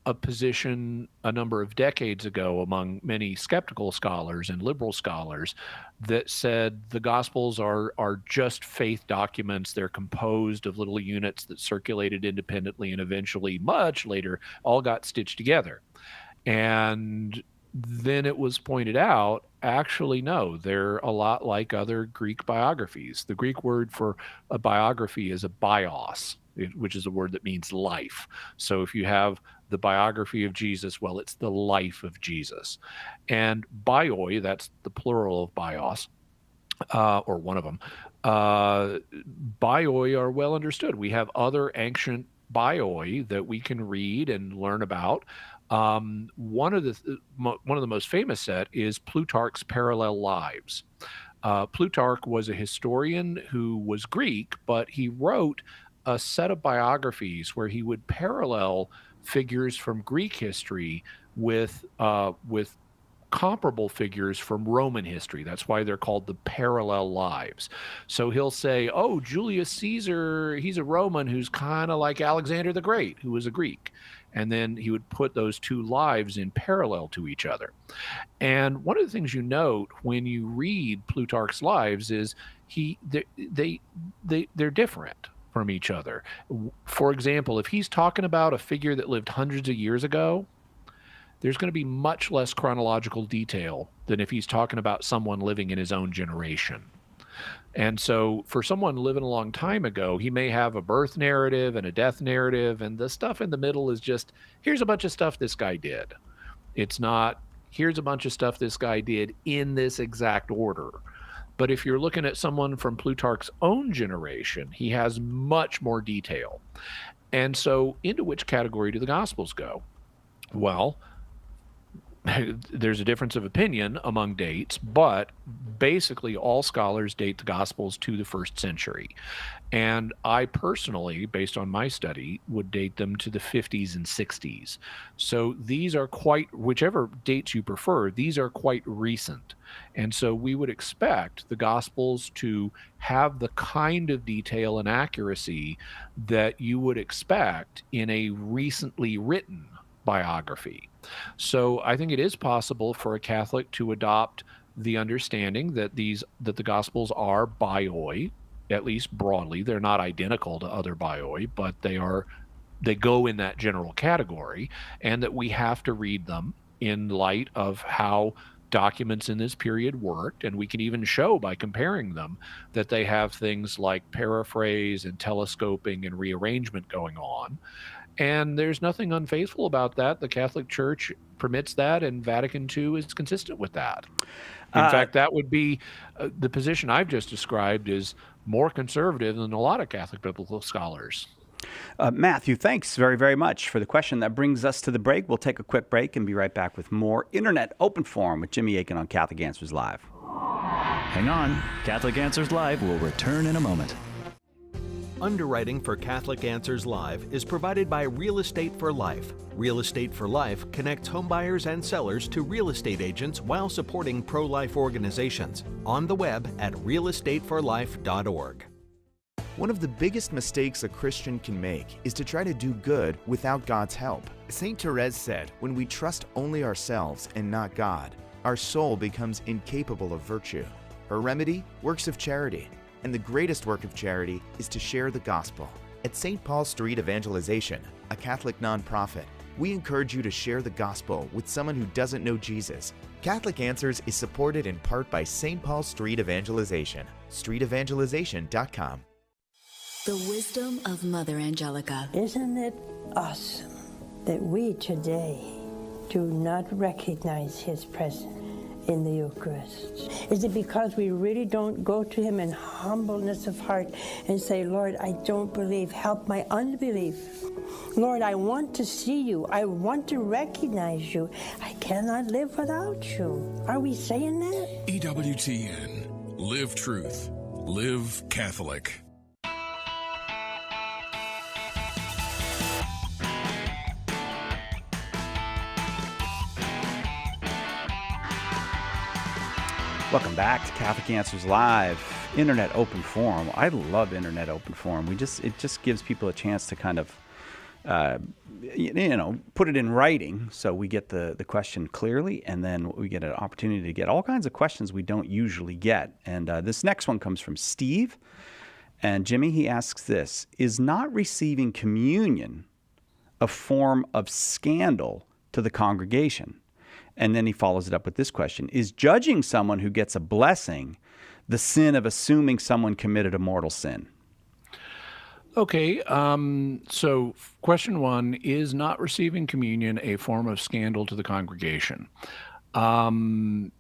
a position a number of decades ago among many skeptical scholars and liberal scholars that said the Gospels are just faith documents. They're composed of little units that circulated independently and eventually, much later, all got stitched together. And then it was pointed out, actually, no, they're a lot like other Greek biographies. The Greek word for a biography is a bios, which is a word that means life. So if you have the biography of Jesus, well, it's the life of Jesus. And bioi, that's the plural of bios, or one of them, bioi are well understood. We have other ancient bioi that we can read and learn about. One of the most famous set is Plutarch's Parallel Lives. Plutarch was a historian who was Greek, but he wrote a set of biographies where he would parallel figures from Greek history with comparable figures from Roman history. That's why they're called the parallel lives. So he'll say, oh, Julius Caesar, he's a Roman who's kind of like Alexander the Great, who was a Greek. And then he would put those two lives in parallel to each other. And one of the things you note when you read Plutarch's lives is they're different from each other. For example, if he's talking about a figure that lived hundreds of years ago, there's going to be much less chronological detail than if he's talking about someone living in his own generation. And so for someone living a long time ago, he may have a birth narrative and a death narrative, and the stuff in the middle is just, here's a bunch of stuff this guy did. It's not, here's a bunch of stuff this guy did in this exact order. But if you're looking at someone from Plutarch's own generation, he has much more detail. And so into which category do the Gospels go? Well, there's a difference of opinion among dates, but basically all scholars date the Gospels to the 1st century. And I personally, based on my study, would date them to the 50s and 60s. So these are quite, whichever dates you prefer, these are quite recent. And so we would expect the Gospels to have the kind of detail and accuracy that you would expect in a recently written biography. So I think it is possible for a Catholic to adopt the understanding that the Gospels are bioi, at least broadly. They're not identical to other bioi, but they go in that general category, and that we have to read them in light of how documents in this period worked. And we can even show by comparing them that they have things like paraphrase and telescoping and rearrangement going on. And there's nothing unfaithful about that. The Catholic Church permits that, and Vatican II is consistent with that. In fact, that would be the position I've just described is more conservative than a lot of Catholic biblical scholars. Matthew, thanks very, very much for the question. That brings us to the break. We'll take a quick break and be right back with more Internet Open Forum with Jimmy Akin on Catholic Answers Live. Hang on. Catholic Answers Live will return in a moment. Underwriting for Catholic Answers Live is provided by Real Estate for Life. Real Estate for Life connects homebuyers and sellers to real estate agents while supporting pro-life organizations. On the web at realestateforlife.org. One of the biggest mistakes a Christian can make is to try to do good without God's help. St. Therese said, when we trust only ourselves and not God, our soul becomes incapable of virtue. Her remedy? Works of charity. And the greatest work of charity is to share the gospel. At St. Paul Street Evangelization, a Catholic nonprofit, we encourage you to share the gospel with someone who doesn't know Jesus. Catholic Answers is supported in part by St. Paul Street Evangelization, streetevangelization.com. The wisdom of Mother Angelica. Isn't it awesome that we today do not recognize His presence in the Eucharist? Is it because we really don't go to Him in humbleness of heart and say, Lord, I don't believe, help my unbelief. Lord, I want to see you. I want to recognize you. I cannot live without you. Are we saying that? EWTN. Live truth. Live Catholic. Welcome back to Catholic Answers Live, Internet Open Forum. I love Internet Open Forum. It just gives people a chance to kind of, put it in writing, so we get the question clearly, and then we get an opportunity to get all kinds of questions we don't usually get. And this next one comes from Steve. And Jimmy, he asks this: is not receiving communion a form of scandal to the congregation? And then he follows it up with this question: is judging someone who gets a blessing the sin of assuming someone committed a mortal sin? Okay, so question one, is not receiving communion a form of scandal to the congregation? Well,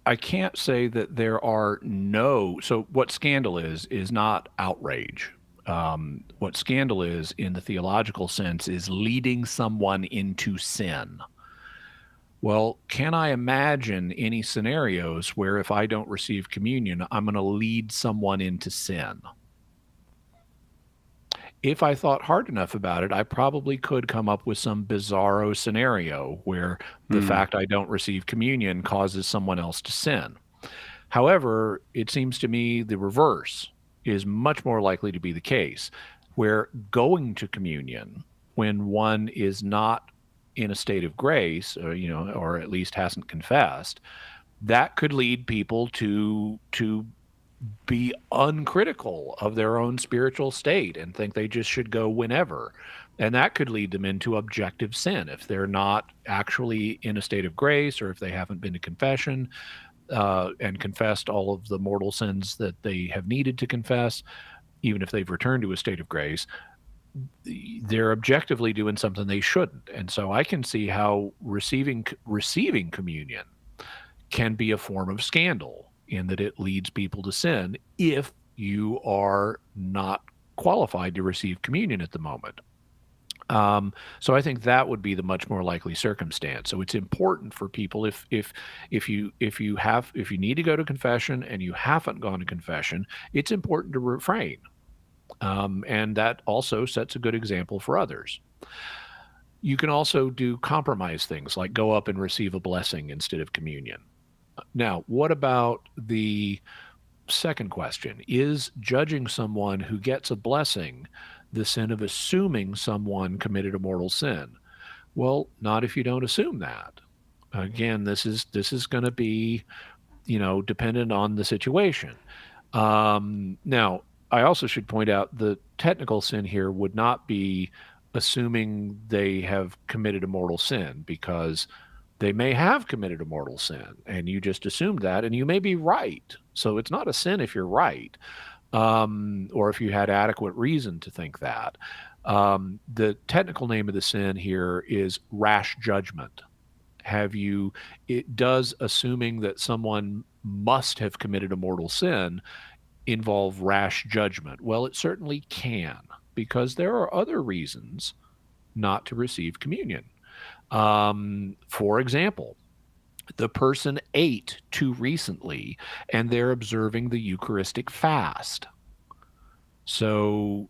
I can't say that there are no, so what scandal is not outrage. What scandal is, in the theological sense, is leading someone into sin. Well, can I imagine any scenarios where if I don't receive communion, I'm going to lead someone into sin? if I thought hard enough about it, I probably could come up with some bizarro scenario where the fact I don't receive communion causes someone else to sin. However, it seems to me the reverse is much more likely to be the case, where going to communion when one is not in a state of grace, or, or at least hasn't confessed, that could lead people to be uncritical of their own spiritual state and think they just should go whenever. And that could lead them into objective sin if they're not actually in a state of grace, or if they haven't been to confession and confessed all of the mortal sins that they have needed to confess. Even if they've returned to a state of grace, they're objectively doing something they shouldn't. And so I can see how receiving communion can be a form of scandal, in that it leads people to sin if you are not qualified to receive communion at the moment. So I think that would be the much more likely circumstance. So it's important for people, if you need to go to confession and you haven't gone to confession, it's important to refrain. And that also sets a good example for others. You can also do compromise things, like go up and receive a blessing instead of communion. Now, what about the second question? Is judging someone who gets a blessing the sin of assuming someone committed a mortal sin? Well, not if you don't assume that. Again, this is going to be, dependent on the situation. Now, I also should point out the technical sin here would not be assuming they have committed a mortal sin, because they may have committed a mortal sin and you just assumed that, and you may be right. So it's not a sin if you're right, or if you had adequate reason to think that. The technical name of the sin here is rash judgment. It does assuming that someone must have committed a mortal sin involve rash judgment? Well, it certainly can, because there are other reasons not to receive communion. For example, the person ate too recently and they're observing the Eucharistic fast. So,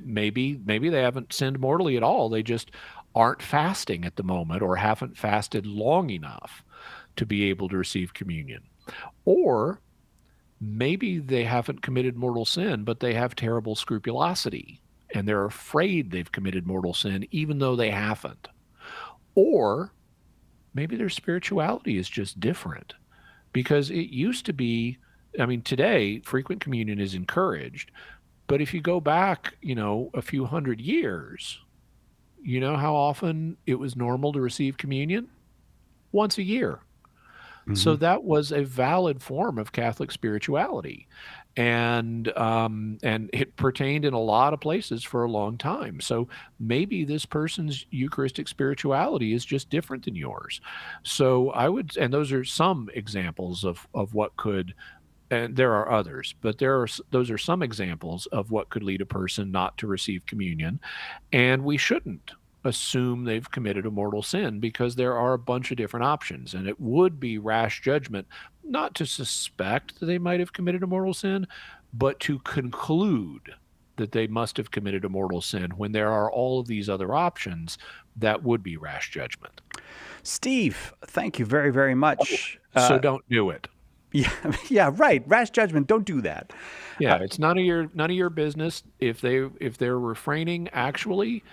maybe they haven't sinned mortally at all. They just aren't fasting at the moment, or haven't fasted long enough to be able to receive communion. Or maybe they haven't committed mortal sin, but they have terrible scrupulosity and they're afraid they've committed mortal sin even though they haven't. Or maybe their spirituality is just different, because it used to be, today frequent communion is encouraged, but if you go back, a few hundred years, you know how often it was normal to receive communion? Once a year. So that was a valid form of Catholic spirituality, and it pertained in a lot of places for a long time. So maybe this person's Eucharistic spirituality is just different than yours. So and those are some examples of what could, and there are others, but those are some examples of what could lead a person not to receive communion, and we shouldn't assume they've committed a mortal sin, because there are a bunch of different options, and it would be rash judgment not to suspect that they might have committed a mortal sin, but to conclude that they must have committed a mortal sin when there are all of these other options. That would be rash judgment. Steve, thank you very, very much. So don't do it. Yeah, right. Rash judgment. Don't do that. Yeah, it's none of your business. If they're refraining, actually,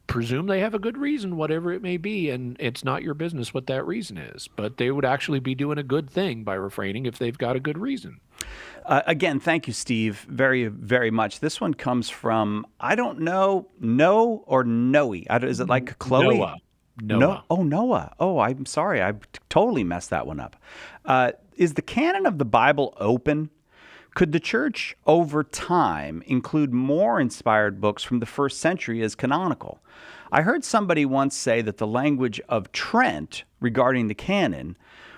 presume they have a good reason, whatever it may be, and it's not your business what that reason is. But they would actually be doing a good thing by refraining if they've got a good reason. Again, thank you, Steve, very, very much. This one comes from, I don't know, No or Noe. Is it like Chloe? Noah. No. Oh, Noah. Oh, I'm sorry. I totally messed that one up. Is the canon of the Bible open? Could the church, over time, include more inspired books from the first century as canonical? I heard somebody once say that the language of Trent regarding the canon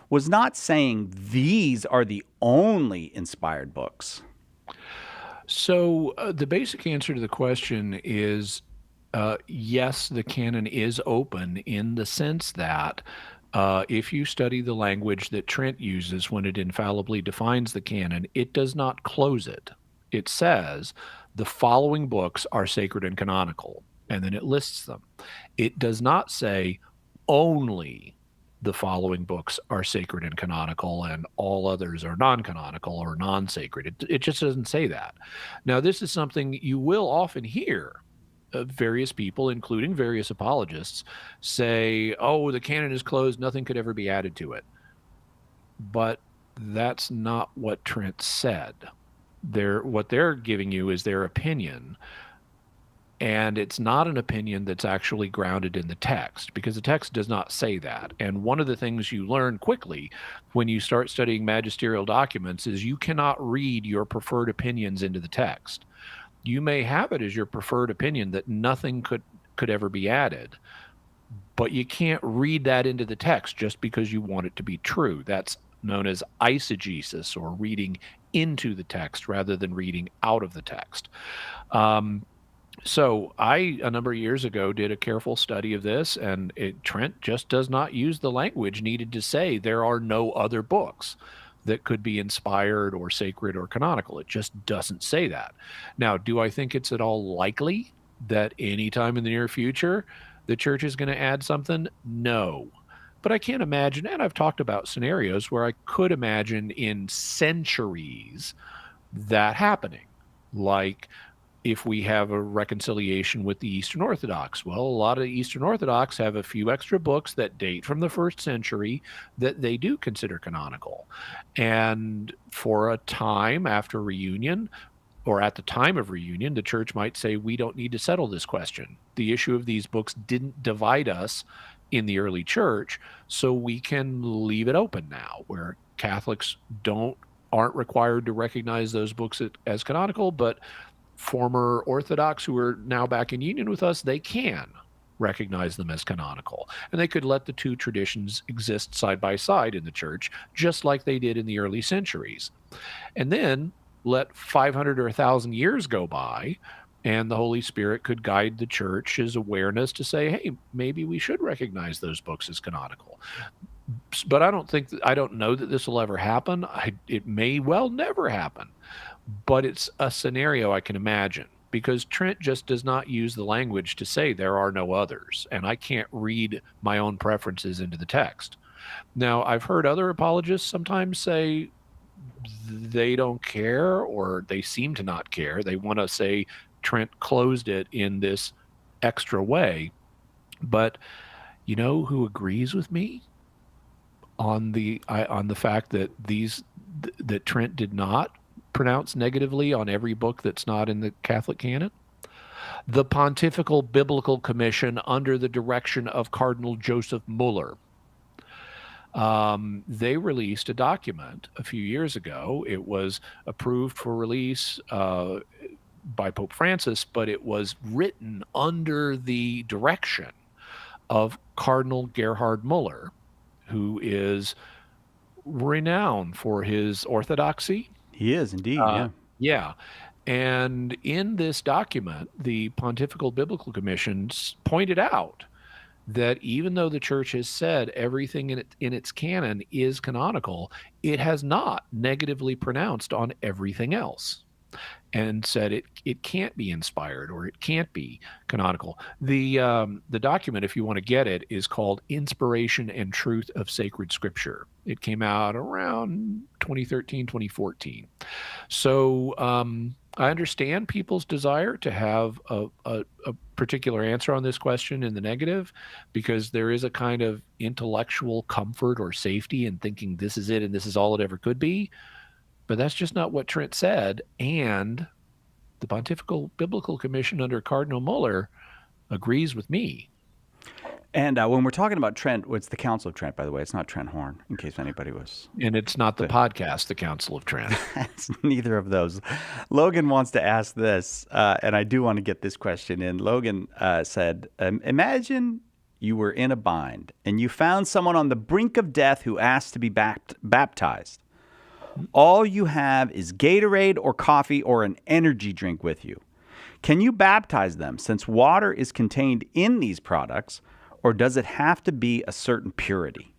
was not saying these are the only inspired books. So the basic answer to the question is yes, the canon is open, in the sense that if you study the language that Trent uses when it infallibly defines the canon, it does not close it. It says the following books are sacred and canonical, and then it lists them. It does not say only the following books are sacred and canonical and all others are non-canonical or non-sacred. It just doesn't say that. Now, this is something you will often hear various people, including various apologists, say, oh, the canon is closed, nothing could ever be added to it. But that's not what Trent said. What they're giving you is their opinion, and it's not an opinion that's actually grounded in the text, because the text does not say that. And one of the things you learn quickly when you start studying magisterial documents is you cannot read your preferred opinions into the text. You may have it as your preferred opinion that nothing could ever be added, but you can't read that into the text just because you want it to be true. That's known as eisegesis, or reading into the text rather than reading out of the text. So I, a number of years ago, did a careful study of this, and Trent just does not use the language needed to say there are no other books that could be inspired or sacred or canonical. It just doesn't say that. Now, do I think it's at all likely that anytime in the near future the church is going to add something? No. But I can't imagine, and I've talked about scenarios where I could imagine in centuries that happening. Like if we have a reconciliation with the Eastern Orthodox. Well, a lot of the Eastern Orthodox have a few extra books that date from the 1st century that they do consider canonical. And for a time after reunion, or at the time of reunion, the church might say, we don't need to settle this question. The issue of these books didn't divide us in the early church, so we can leave it open now, where Catholics aren't required to recognize those books as canonical, but former Orthodox who are now back in union with us, they can recognize them as canonical. And they could let the two traditions exist side by side in the church, just like they did in the early centuries. And then let 500 or 1,000 years go by, and the Holy Spirit could guide the church's awareness to say, hey, maybe we should recognize those books as canonical. But I don't know that this will ever happen. It may well never happen. But it's a scenario I can imagine, because Trent just does not use the language to say there are no others, and I can't read my own preferences into the text. Now, I've heard other apologists sometimes say they don't care, or they seem to not care. They want to say Trent closed it in this extra way. But you know who agrees with me on the fact that that Trent did not pronounce negatively on every book that's not in the Catholic canon? The Pontifical Biblical Commission, under the direction of Cardinal Joseph Muller. They released a document a few years ago. It was approved for release by Pope Francis, but it was written under the direction of Cardinal Gerhard Muller, who is renowned for his orthodoxy. He is indeed, Yeah. And in this document, the Pontifical Biblical Commission pointed out that even though the church has said everything in its canon is canonical, it has not negatively pronounced on everything else, and said it can't be inspired or it can't be canonical. The document, if you want to get it, is called Inspiration and Truth of Sacred Scripture. It came out around 2013, 2014. So I understand people's desire to have a particular answer on this question in the negative, because there is a kind of intellectual comfort or safety in thinking this is it and this is all it ever could be. But that's just not what Trent said. And the Pontifical Biblical Commission under Cardinal Muller agrees with me. And when we're talking about Trent, it's the Council of Trent, by the way. It's not Trent Horn, in case anybody was... And it's not the podcast, the Council of Trent. It's neither of those. Logan wants to ask this, and I do want to get this question in. Logan said, imagine you were in a bind, and you found someone on the brink of death who asked to be baptized. All you have is Gatorade or coffee or an energy drink with you. Can you baptize them, since water is contained in these products, or does it have to be a certain purity?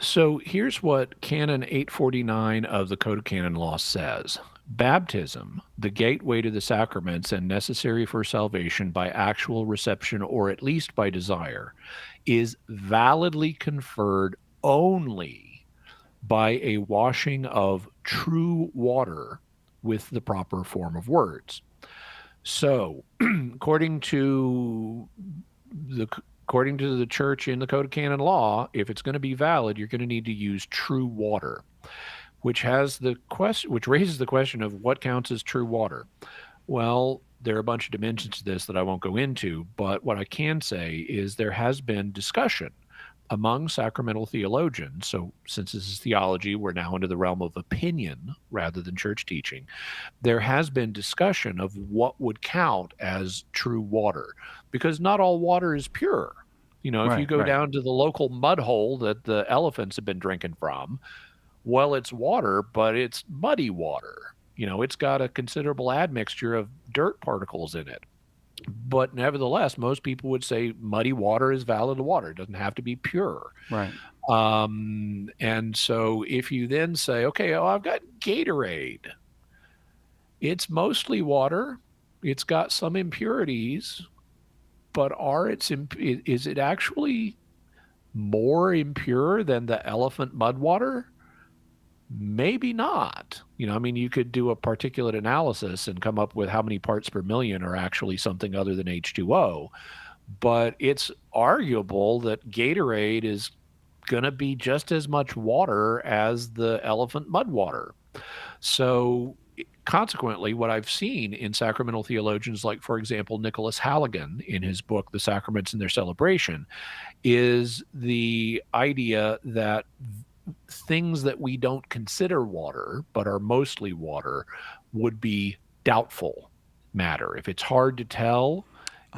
So here's what Canon 849 of the Code of Canon Law says. Baptism, the gateway to the sacraments and necessary for salvation by actual reception or at least by desire, is validly conferred only by a washing of true water with the proper form of words. So, according to the church in the Code of Canon Law, if it's going to be valid, you're going to need to use true water, which raises the question of what counts as true water. Well, there are a bunch of dimensions to this that I won't go into, but what I can say is there has been discussion among sacramental theologians. So since this is theology, we're now into the realm of opinion rather than church teaching. There has been discussion of what would count as true water, because not all water is pure. If you go down to the local mud hole that the elephants have been drinking from, well, it's water, but it's muddy water. It's got a considerable admixture of dirt particles in it. But nevertheless, most people would say muddy water is valid water. It doesn't have to be pure. Right. And so if you then say, okay, I've got Gatorade. It's mostly water. It's got some impurities, but is it actually more impure than the elephant mud water? Maybe not. You could do a particulate analysis and come up with how many parts per million are actually something other than H2O. But it's arguable that Gatorade is going to be just as much water as the elephant mud water. So consequently, what I've seen in sacramental theologians, like, for example, Nicholas Halligan in his book, The Sacraments and Their Celebration, is the idea that things that we don't consider water but are mostly water would be doubtful matter. If it's hard to tell,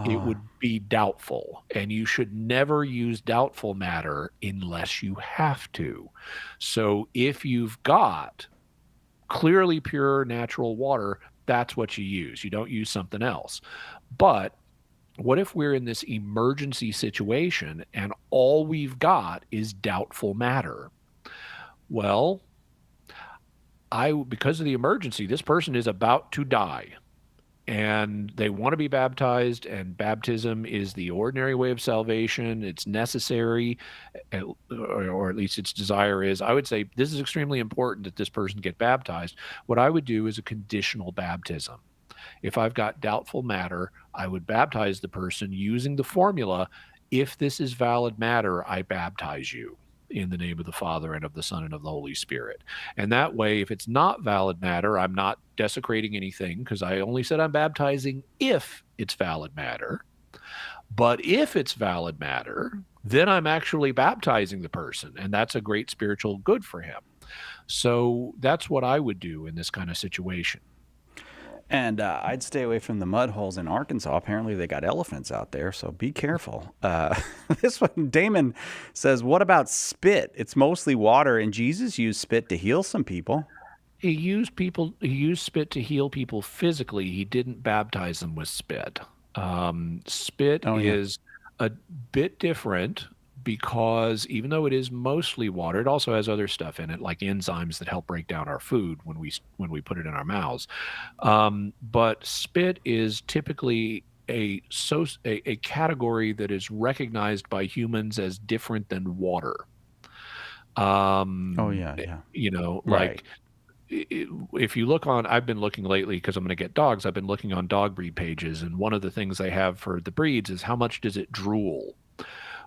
it would be doubtful, and you should never use doubtful matter unless you have to. So if you've got clearly pure natural water, that's what you use. You don't use something else. But what if we're in this emergency situation and all we've got is doubtful matter? Well, because of the emergency, this person is about to die and they want to be baptized, and baptism is the ordinary way of salvation. It's necessary, or at least its desire is. I would say this is extremely important that this person get baptized. What I would do is a conditional baptism. If I've got doubtful matter, I would baptize the person using the formula, if this is valid matter, I baptize you in the name of the Father and of the Son and of the Holy Spirit. And that way, if it's not valid matter, I'm not desecrating anything, because I only said I'm baptizing if it's valid matter. But if it's valid matter, then I'm actually baptizing the person, and that's a great spiritual good for him. So that's what I would do in this kind of situation. And I'd stay away from the mud holes in Arkansas. Apparently they got elephants out there, so be careful. This one, Damon says, what about spit? It's mostly water, and Jesus used spit to heal some people. He used spit to heal people physically. He didn't baptize them with spit. Spit is a bit different, because even though it is mostly water, it also has other stuff in it, like enzymes that help break down our food when we put it in our mouths. But spit is typically a category that is recognized by humans as different than water. Like, if you look on, I've been looking lately because I'm going to get dogs. I've been looking on dog breed pages, and one of the things they have for the breeds is how much does it drool.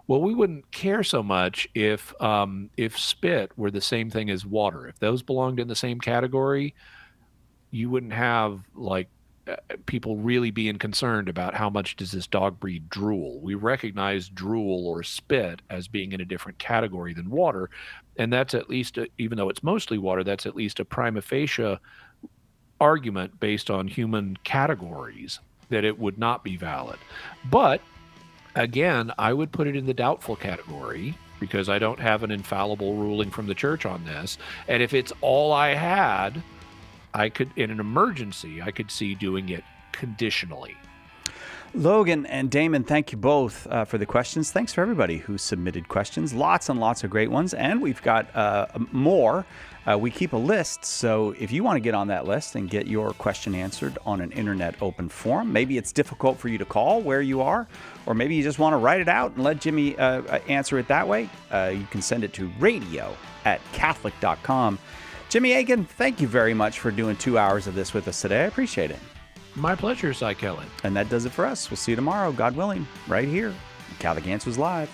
Well, we wouldn't care so much if spit were the same thing as water. If those belonged in the same category, you wouldn't have people really being concerned about how much does this dog breed drool. We recognize drool or spit as being in a different category than water, and that's at least, even though it's mostly water, that's at least a prima facie argument based on human categories that it would not be valid. But again, I would put it in the doubtful category, because I don't have an infallible ruling from the church on this. And if it's all I had, I could, in an emergency, I could see doing it conditionally. Logan and Damon, thank you both for the questions. Thanks for everybody who submitted questions. Lots and lots of great ones. And we've got more. We keep a list, so if you want to get on that list and get your question answered on an internet open forum, maybe it's difficult for you to call where you are, or maybe you just want to write it out and let Jimmy answer it that way, you can send it to radio@catholic.com. Jimmy Akin, thank you very much for doing 2 hours of this with us today. I appreciate it. My pleasure, Cy Kellett. And that does it for us. We'll see you tomorrow, God willing, right here. Catholic Answers Live.